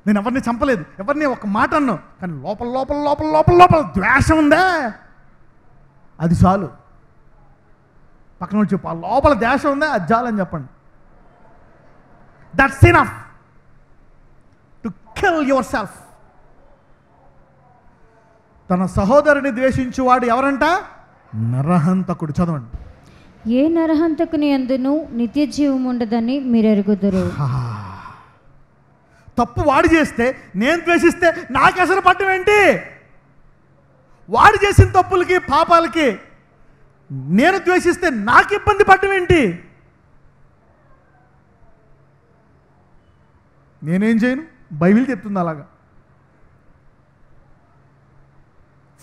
నేను ఎవరిని చంపలేదు, ఎవరిని ఒక మాట అన్నా, కానీ లోపల లోపల లోపల లోపల లోపల ద్వేషం ఉందా? అది చాలు. పక్కన చెప్పు, ఆ లోపల ద్వేషం ఉందా? అది చాలని చెప్పండి. That's enough to kill your self. తన సహోదరుని ద్వేషించువాడు ఎవరంట? నరహంతకుడు. చదవండి. ఏ నరహంతకుని అందును నిత్య జీవం ఉండదని మీరు ఎరుగుదురు. తప్పు వాడు చేస్తే నేను ద్వేషిస్తే నాకు అసలు పట్టం ఏంటి? వాడు చేసిన తప్పులకి పాపాలకి నేను ద్వేషిస్తే నాకు ఇబ్బంది పట్టం ఏంటి? నేనేం చేయను, బైబిల్ చెప్తుంది అలాగా.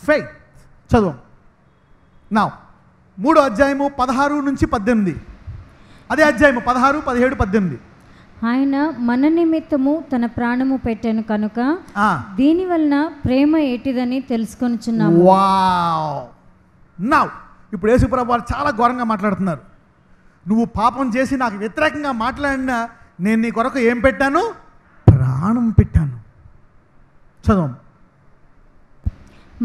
ఫెయిత్ చదువు. నా 3వ అధ్యాయము 16 నుంచి 18. అదే అధ్యాయము 16, 17, 18. ఆయన మన నిమిత్తము తన ప్రాణము పెట్టెను కనుక దీని వలన ప్రేమ ఏటిదని తెలుసుకొనుచున్నాము. వావ్. నౌ ఇప్పుడు యేసుప్రభు వారు చాలా ఘోరంగా మాట్లాడుతున్నారు. నువ్వు పాపం చేసి నాకు వ్యతిరేకంగా మాట్లాడినా నేను నీ కొరకు ఏం పెట్టాను? ప్రాణం పెట్టాను. చదువు.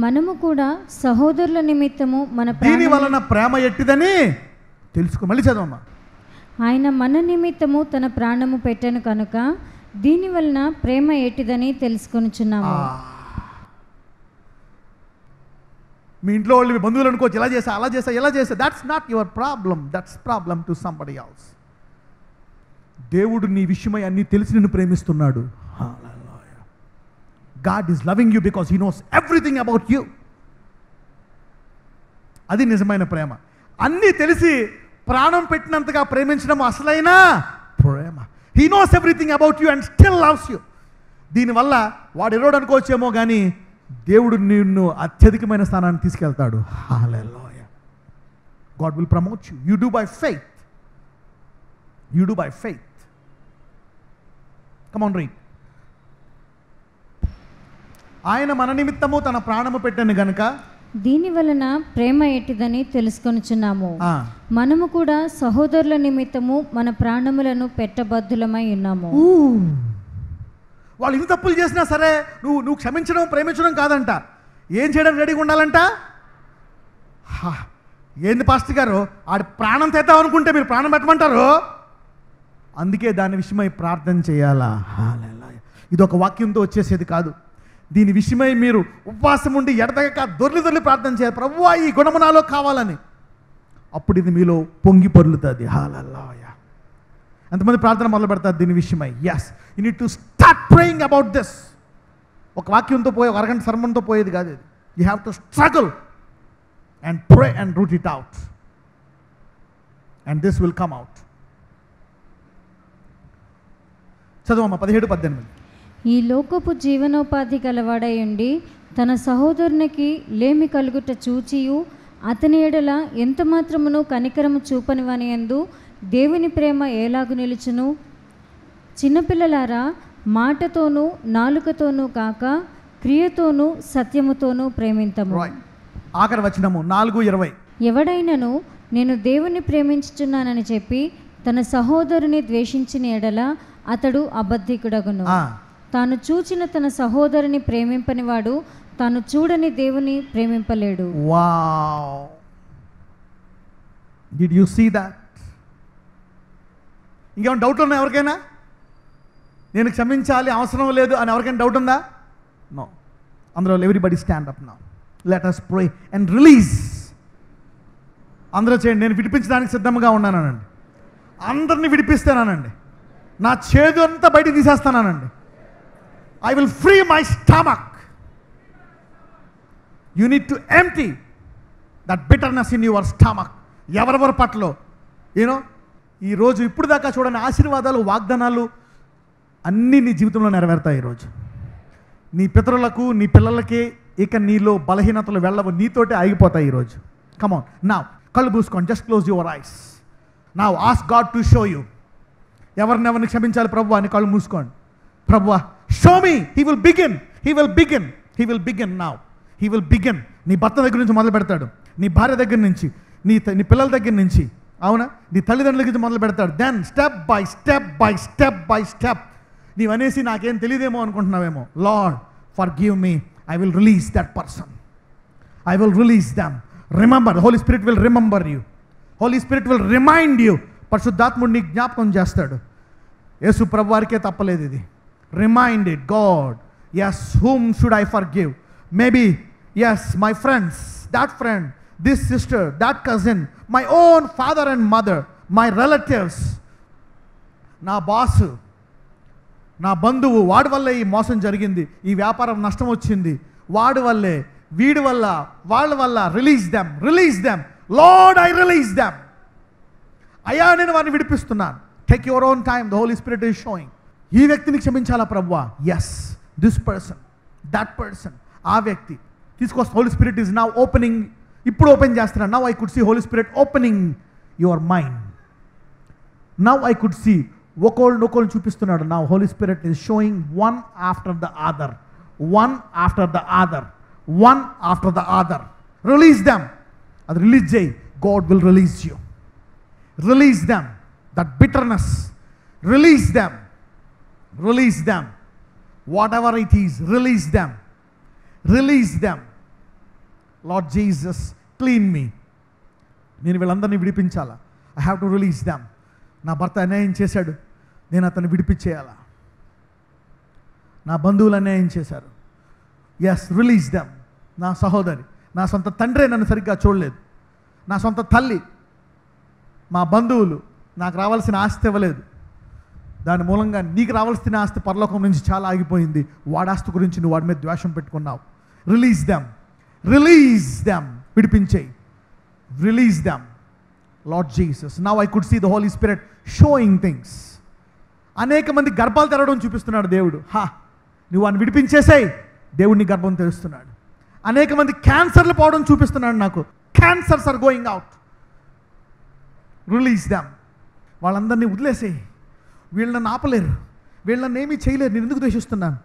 మనము కూడా సహోదరుల నిమిత్తము మన దీని వలన ప్రేమ ఎట్టిదని తెలుసుకో. మళ్ళీ చదవమ్మా. ఆయన మన నిమిత్తము తన ప్రాణము పెట్టెను కనుక దీని వలన ప్రేమ ఎట్టిదని తెలుసుకొనుచున్నాము. మీ ఇంట్లో వాళ్ళు మీ బంధువులు అనుకోవచ్చు, ఇలా చేసా అలా చేసా ఇలా చేసా. That's not your problem, that's problem to somebody else. దేవుడు నీ విషయమై అన్నీ తెలిసి నిన్ను ప్రేమిస్తున్నాడు. God is loving you because He knows everything about you. అది నిజమైన ప్రేమ. అన్నీ తెలిసి ప్రాణం పెట్టినంతగా ప్రేమించడం అసలైన ప్రేమ. He knows everything about you and still loves you. దీనివల్ల వాడు ఎరోడు అనుకోవచ్చేమో కానీ దేవుడు నిన్ను అత్యధికమైన స్థానాన్ని తీసుకెళ్తాడు. హల్లెలూయా. God will promote you. You do by faith. You do by faith. Come on, read. ఆయన మన నిమిత్తము తన ప్రాణము పెట్టెను గనుక దీని వలన ప్రేమ ఎట్టిదని తెలుసుకొనుచున్నాము. మనము కూడా సహోదరుల నిమిత్తము మన ప్రాణములను పెట్టబద్ధులమై ఉన్నాము. వాళ్ళు ఇన్ని తప్పులు చేసినా సరే నువ్వు క్షమించడం ప్రేమించడం కాదంట, ఏం చేయడానికి రెడీగా ఉండాలంట? ఏంది పాస్టర్ గారు ఆడి ప్రాణం తెద్దాం అనుకుంటే మీరు ప్రాణం పెట్టమంటారు? అందుకే దాని విషయమై ప్రార్థన చేయాలా. ఇది ఒక వాక్యంతో వచ్చేసేది కాదు. దీని విషయమై మీరు ఉపవాసం ఉండి ఎడతెగక దొర్లి ప్రార్థన చేయాలి. ప్రభువా ఈ గుణము నాలో కావాలని. అప్పుడు ఇది మీలో పొంగి పొర్లుతుంది. హల్లెలూయా. ఎంతమంది ప్రార్థన మొదలు పెడతారు దీని విషయమై? Yes, you need to start praying about this. ఒక వాక్యంతో పోయే, ఒక అరగంట సర్మన్తో పోయేది కాదు ఇది. You have to struggle and pray and root it out and this will come out. చదువమ్మ 17, 18. ఈ లోకపు జీవనోపాధి గలవాడై ఉండి తన సహోదరునికి లేమి కలుగుట చూచియు అతని ఎడల ఎంత మాత్రమును కనికరము చూపని వాని యందు దేవుని ప్రేమ ఏలాగు నిలుచును? చిన్నపిల్లలారా, మాటతోనూ నాలుకతోనూ కాక క్రియతోనూ సత్యముతోనూ ప్రేమింతము. ఆఖరి వచనము 4:20. ఎవడైనను నేను దేవుని ప్రేమించుచున్నానని చెప్పి తన సహోదరుని ద్వేషించిన ఎడల అతడు అబద్ధికుడగును. తాను చూచిన తన సహోదరుని ప్రేమింపనివాడు తాను చూడని దేవుని ప్రేమింపలేడు. Wow, did you see that? ఇంకేమైనా డౌట్ ఉందా ఎవరికైనా? నేను క్షమించాలి అవసరం లేదు అని ఎవరికైనా డౌట్ ఉందా? నో. అందులో everybody stand up now. Let us pray and release. అందరూ చేయండి. నేను విడిపించడానికి సిద్ధంగా ఉన్నానండి. అందరినీ విడిపిస్తానండి. నా చేదు అంతా బయటికి తీసేస్తానండి. I will free my stomach. You need to empty that bitterness in your stomach. ఎవరెవరి పట్ల ఈరోజు ఇప్పుడు దాకా చూడని ఆశీర్వాదాలు, వాగ్దానాలు అన్నీ నీ జీవితంలో నెరవేరుతాయి. ఈరోజు నీ పితరులకు, నీ పిల్లలకి ఇక నీలో బలహీనతలు వెళ్ళవు, నీతోటే ఆగిపోతాయి ఈరోజు. కమాన్ నౌ, కళ్ళు మూసుకోండి. Just close your eyes. Now ask God to show you. ఎవరిని క్షమించాలి ప్రభువా అని కళ్ళు మూసుకోండి. ప్రభువా, show me. He will begin. He will begin. He will begin now. He will begin. నీ భర్త దగ్గర నుంచి మొదలు పెడతాడు, నీ భార్య దగ్గర నుంచి, నీ పిల్లల దగ్గర నుంచి, అవునా, నీ తల్లిదండ్రుల నుంచి మొదలు పెడతాడు. Then step by step by step by step. నీవనేసి నాకేం తెలియదేమో అనుకుంటున్నావేమో. Lord, forgive me. I will release that person. I will release them. Remember, the Holy Spirit will remember you. Holy Spirit will remind you. పరిశుద్ధాత్ముడు నీ జ్ఞాపకం చేస్తాడు. యేసు ప్రభు వారికే తప్పలేదు ఇది. Reminded God. Yes, whom should I forgive? Maybe, yes, my friends, that friend, this sister, that cousin, my own father and mother, my relatives, నా బాస్, నా బంధువు, వాడి వల్లే ఈ మోసం జరిగింది, ఈ వ్యాపారం నష్టం వచ్చింది, వాడి వల్లే, వీడి వల్ల, వాళ్ళ వల్ల. Release them, release them. Lord, I release them. అయ్యా, నేను వారిని విడిపిస్తున్నాను. Take your own time. The Holy Spirit is showing. ఈ వ్యక్తిని క్షమించాలా ప్రభువా, yes this person, that person, ఆ వ్యక్తి తీసుకొస్తా. Holy Spirit is now opening, ఇప్పుడు ఓపెన్ చేస్తున్నాడు. Now I could see Holy Spirit opening your mind. Now I could see ఒకళ్ళు చూపిస్తున్నాడు. Now Holy Spirit is showing one after the other, one after the other, one after the other. Release them. అది రిలీజ్ చేయి, God will release you. Release them, that bitterness, release them, release them, whatever it is, release them, release them. Lord Jesus clean me. నేను వీళ్ళందరినీ విడిపించాలా. I have to release them. నా భర్త అన్యాయం చేశాడు, నేను అతన్ని విడిపించేయాలా. నా బంధువులు అన్యాయం చేశారు, ఎస్ రిలీజ్ దెమ్. నా సహోదరి, నా సొంత తండ్రే నన్ను సరిగ్గా చూడలేదు, నా సొంత తల్లి, మా బంధువులు నాకు రావాల్సిన ఆస్తి ఇవ్వలేదు, దాని మూలంగా నీకు రావాల్సిన ఆస్తి పరలోకం నుంచి చాలా ఆగిపోయింది. వాడి ఆస్తి గురించి నువ్వు వాడి మీద ద్వేషం పెట్టుకున్నావు. రిలీజ్ దెమ్, రిలీజ్ దెమ్, విడిపించేయి, release them. Lord Jesus, now I could see the Holy Spirit showing things. అనేక మంది గర్భాలు తెరవడం చూపిస్తున్నాడు దేవుడు. నువ్వు వాడిని విడిపించేసాయి, దేవుడిని గర్భం తెరుస్తున్నాడు. అనేక మంది క్యాన్సర్లు పోవడం చూపిస్తున్నాడు నాకు. Cancers are going out. Release them. వాళ్ళందరినీ వదిలేసేయి. వీళ్ళని ఆపలేరు, వీళ్ళని ఏమీ చేయలేరు. నేను ఎందుకు ద్వేషిస్తున్నాను?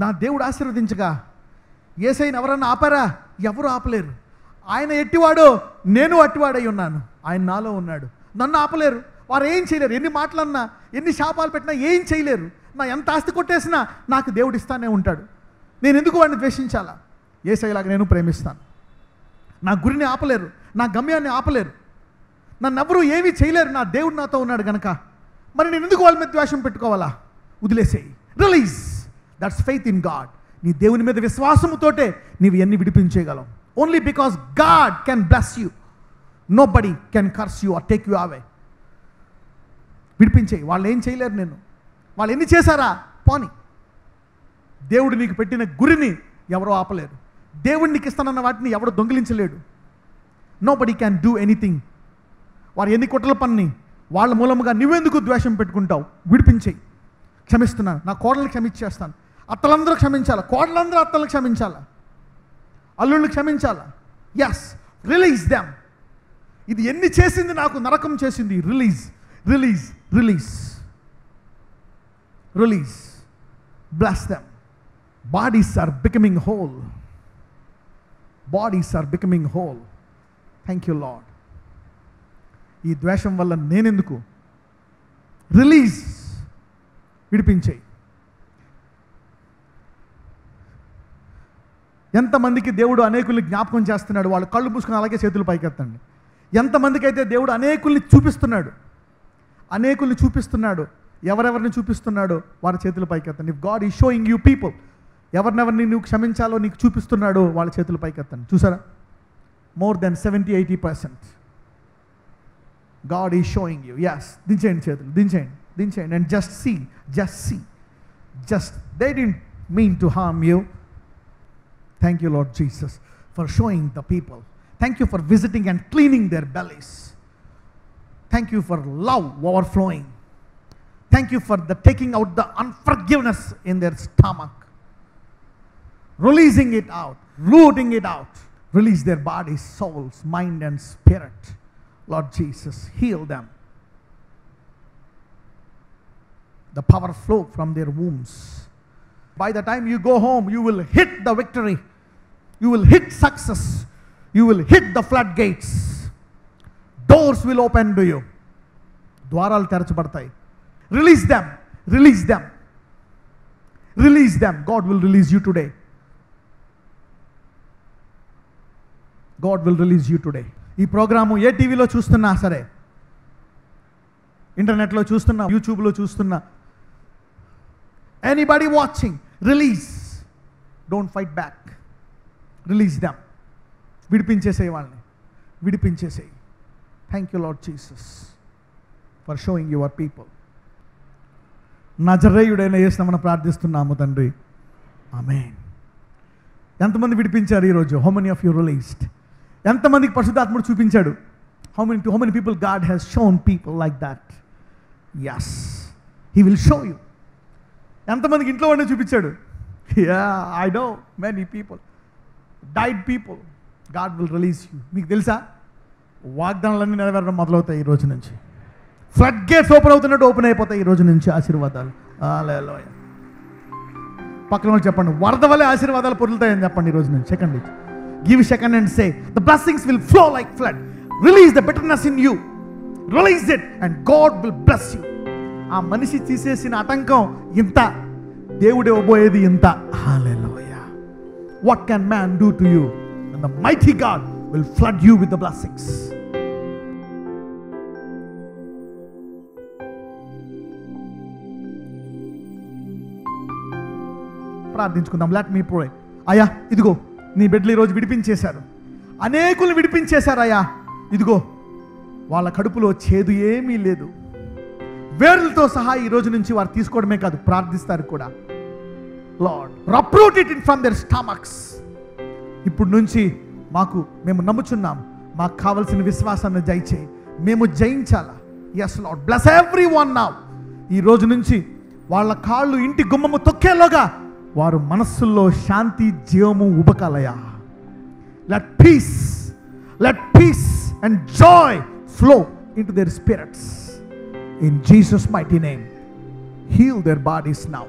నా దేవుడు ఆశీర్వదించగా. యేసయ్యను ఎవరన్నా ఆపారా? ఎవరు ఆపలేరు. ఆయన ఎట్టివాడో నేను అట్టివాడై ఉన్నాను. ఆయన నాలో ఉన్నాడు, నన్ను ఆపలేరు. వారు ఏం చేయలేరు. ఎన్ని మాటలన్నా, ఎన్ని శాపాలు పెట్టినా ఏం చేయలేరు. నా ఎంత ఆస్తి కొట్టేసినా నాకు దేవుడు ఇస్తానే ఉంటాడు. నేను ఎందుకు వాడిని ద్వేషించాలా? యేసయ్యలాగా నేను ప్రేమిస్తాను. నా గురిని ఆపలేరు, నా గమ్యాన్ని ఆపలేరు, నన్ను ఎవరు ఏమీ చేయలేరు. నా దేవుడు నాతో ఉన్నాడు కనుక మరి నేను ఎందుకు వాళ్ళ మీద ద్వేషం పెట్టుకోవాలా? వదిలేసేయి. Release. That's faith in God. నీ దేవుని మీద విశ్వాసముతోటే నీవు ఎన్ని విడిపించేయగలవు. Only because God can bless you. Nobody can curse you or take you away. విడిపించేయి. వాళ్ళు ఏం చేయలేరు. వాళ్ళు ఎన్ని చేశారా పోని. దేవుడు నీకు పెట్టిన గురిని ఎవరో ఆపలేరు. దేవుడు నీకు ఇస్తానన్న వాటిని ఎవడో దొంగిలించలేడు. Nobody can do anything. వారు ఎన్ని కుట్రల పని వాళ్ళ మూలముగా నువ్వెందుకు ద్వేషం పెట్టుకుంటావు? విడిపించేయి. క్షమిస్తున్నాను. నా కోడలను క్షమించేస్తాను. అత్తలందరూ క్షమించాలా, కోడలందరూ అత్తలను క్షమించాలా, అల్లుళ్ళు క్షమించాలా. Yes, release them. ఇది ఎన్ని చేసింది నాకు నరకం చేసింది. Release, release, release, release. Bless them. Bodies are becoming whole. Bodies are becoming whole. Thank you Lord. ఈ ద్వేషం వల్ల నేనెందుకు? రిలీజ్. విడిపించేయి. ఎంతమందికి దేవుడు అనేకుల్ని జ్ఞాపకం చేస్తున్నాడు, వాళ్ళు కళ్ళు మూసుకుని అలాగే చేతులు పైకెత్తండి. ఎంతమందికి అయితే దేవుడు అనేకుల్ని చూపిస్తున్నాడు, ఎవరెవరిని చూపిస్తున్నాడో వారి చేతులు పైకెత్తండి. If God is showing you people, ఎవరినెవరిని నువ్వు క్షమించాలో నీకు చూపిస్తున్నాడో వాళ్ళ చేతులు పైకెత్తండి. చూసారా? More than 70-80%. God is showing you. Yes. దించేయండి చేతులు, దించేయండి. And just see. They didn't mean to harm you. Thank you, Lord Jesus, for showing the people. Thank you for visiting and cleaning their bellies. Thank you for love overflowing. Thank you for the taking out the unforgiveness in their stomach. Releasing it out, rooting it out. Release their bodies, souls, mind and spirit. Lord Jesus, heal them. The power flow from their wombs. By the time you go home, you will hit the victory. You will hit success. You will hit the floodgates. Doors will open to you. ద్వారాలు తెరచబడతాయి. Release them. Release them. Release them. God will release you today. God will release you today. ఈ ప్రోగ్రాము ఏ టీవీలో చూస్తున్నా సరే, ఇంటర్నెట్లో చూస్తున్నా, యూట్యూబ్లో చూస్తున్నా, anybody watching, release. Don't fight back. Release them. విడిపించేసేయి వాళ్ళని, విడిపించేసేయి. Thank you Lord Jesus for showing your people. నజరేయుడైన యేసునామమున ప్రార్థిస్తున్నాము తండ్రి. ఆమేన్. ఎంతమంది విడిపించారు ఈరోజు? How many of you released? ఎంతమందికి పరిశుద్ధాత్ముడు చూపించాడు? How many people God has shown people like that? Yes, he will show you. ఎంతమందికి ఇంట్లో వాడిని చూపించాడు? I know many people, died people, God will release you. మీకు తెలుసా, వాగ్దానాలన్నీ నెరవేరడం మొదలవుతాయి ఈ రోజు నుంచి. ఫ్లడ్ గేట్స్ ఓపెన్ అవుతున్నట్టు ఓపెన్ అయిపోతాయి ఈ రోజు నుంచి ఆశీర్వాదాలు. హల్లెలూయా. పక్కన వాళ్ళు చెప్పండి, వరద వలె ఆశీర్వాదాలు పొరులుతాయని చెప్పండి ఈ రోజు నుంచి. Second, give second and say the blessings will flow like flood. Release the bitterness in you, release it and God will bless you. ఆ మనిషి తీసేసిన ఆటంకం ఇంత, దేవుడు ఇవ్వబోయేది ఇంత. Hallelujah. What can man do to you? And the mighty God will flood you with the blessings. ప్రార్థించుకుందాం. Let me pray. అయ్యా, ఇదిగో నీ బిడ్డలు ఈరోజు విడిపించేశారు, అనేకులు విడిపించేశారు. అయ్యా, ఇదిగో వాళ్ళ కడుపులో చేదు ఏమీ లేదు. వేర్లతో సహా ఈ రోజు నుంచి వారు తీసుకోవడమే కాదు, ప్రార్థిస్తారు కూడా. Lord, uproot it from their stomachs. ఇప్పుడు నుంచి మేము నమ్ముచున్నాం, మాకు కావలసిన విశ్వాసాన్ని దయచేయి, మేము జయించాలా. Yes Lord, bless everyone now. ఈ రోజు నుంచి వాళ్ళ కాళ్ళు ఇంటి గుమ్మము తొక్కేలోగా వారు మనస్సుల్లో శాంతి, జీవము ఉబకాలయా. Let peace and joy flow into their spirits in Jesus mighty name. Heal their bodies now.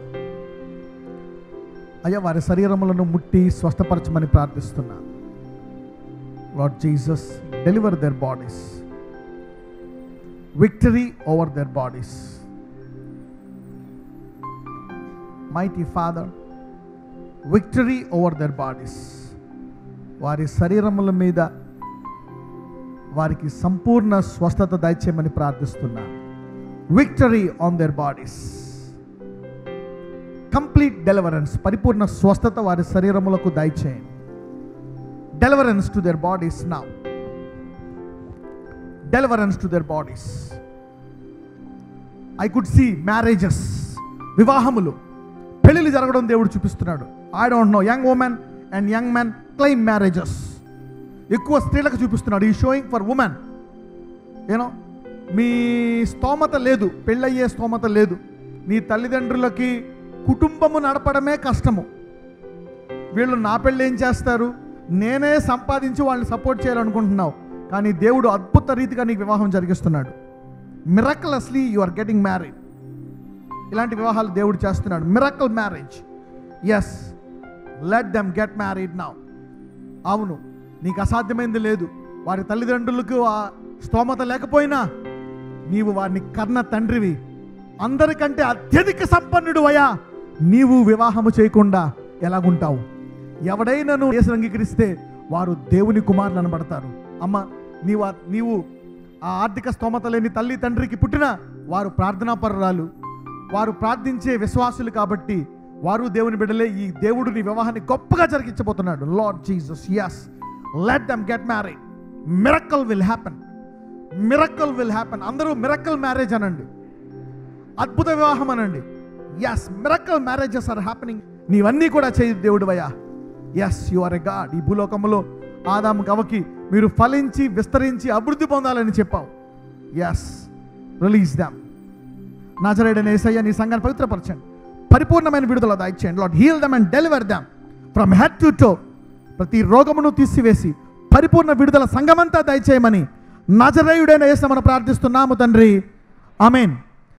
అయ్యా, వారి శరీరములను ముట్టి స్వస్థపరచమని ప్రార్థిస్తున్నా. Lord Jesus, deliver their bodies, victory over their bodies. Mighty father, victory over their bodies. వారి శరీరముల మీద వారికి సంపూర్ణ స్వస్థత దయచేయమని ప్రార్థిస్తున్నా. Victory on their bodies, complete deliverance, పరిపూర్ణ స్వస్థత వారి శరీరములకు దయచేయండి. Deliverance to their bodies now, deliverance to their bodies. I could see marriages, వివాహములు, పెళ్ళిళ్ళు జరగడం దేవుడు చూపిస్తున్నాడు. I don't know, young women and young men claim marriages. ఎక్కువ స్త్రీలకు చూపిస్తున్నాడు. ఈ షోయింగ్ ఫర్ ఉమెన్. యూనో, మీ స్తోమత లేదు, పెళ్ళయ్యే స్తోమత లేదు, నీ తల్లిదండ్రులకి కుటుంబము నడపడమే కష్టము, వీళ్ళు నా పెళ్ళి ఏం చేస్తారు, నేనే సంపాదించి వాళ్ళని సపోర్ట్ చేయాలనుకుంటున్నావు. కానీ దేవుడు అద్భుత రీతిగా నీకు వివాహం జరిగిస్తున్నాడు. Miraculously you are getting married. ఇలాంటి వివాహాలు దేవుడు చేస్తున్నాడు. Miracle marriage. Yes, let them get married now. అవును, నీకు అసాధ్యమైంది లేదు. వారి తల్లిదండ్రులకు ఆ స్తోమత లేకపోయినా నీవు వారిని కన్న తండ్రివి, అందరికంటే అత్యధిక సంపన్నుడు అయ్యా. నీవు వివాహము చేయకుండా ఎలాగుంటావు? ఎవడైనాను యేసుని అంగీకరిస్తే వారు దేవుని కుమారులు అనబడతారు. అమ్మ, నీవు ఆ ఆర్థిక స్తోమత లేని తల్లి తండ్రికి పుట్టిన వారు ప్రార్థనాపరురాలు, వారు ప్రార్థించే విశ్వాసులు కాబట్టి వారు దేవుని బిడ్డలే. ఈ దేవుడు నీ వివాహాన్ని గొప్పగా జరిగించబోతున్నాడు. Lord Jesus, yes, let them get married. Miracle will happen, miracle will happen. అందరూ మిరకల్ మ్యారేజ్ అనండి, అద్భుత వివాహం అనండి. Yes, miracle marriages are happening. నీవన్నీ కూడా చేయి దేవుడు అయ్యా. Yes, you are a God. ఈ భూలోకంలో ఆదాము గవకి మీరు ఫలించి విస్తరించి అభివృద్ధి పొందాలని చెప్పావు. Yes, release them. నజరేయుడైన యేసయ్య, నీ సంఘాన్ని పవిత్రపరచండి, పరిపూర్ణమైన విడుదల దయచేయండి. Lord, heal them and deliver them from head to toe. ప్రతి రోగమును తీసివేసి పరిపూర్ణ విడుదల సంఘమంతా దయచేయమని నజరేయుడైన యేసు మనం ప్రార్థిస్తున్నాము తండ్రి. ఆమేన్.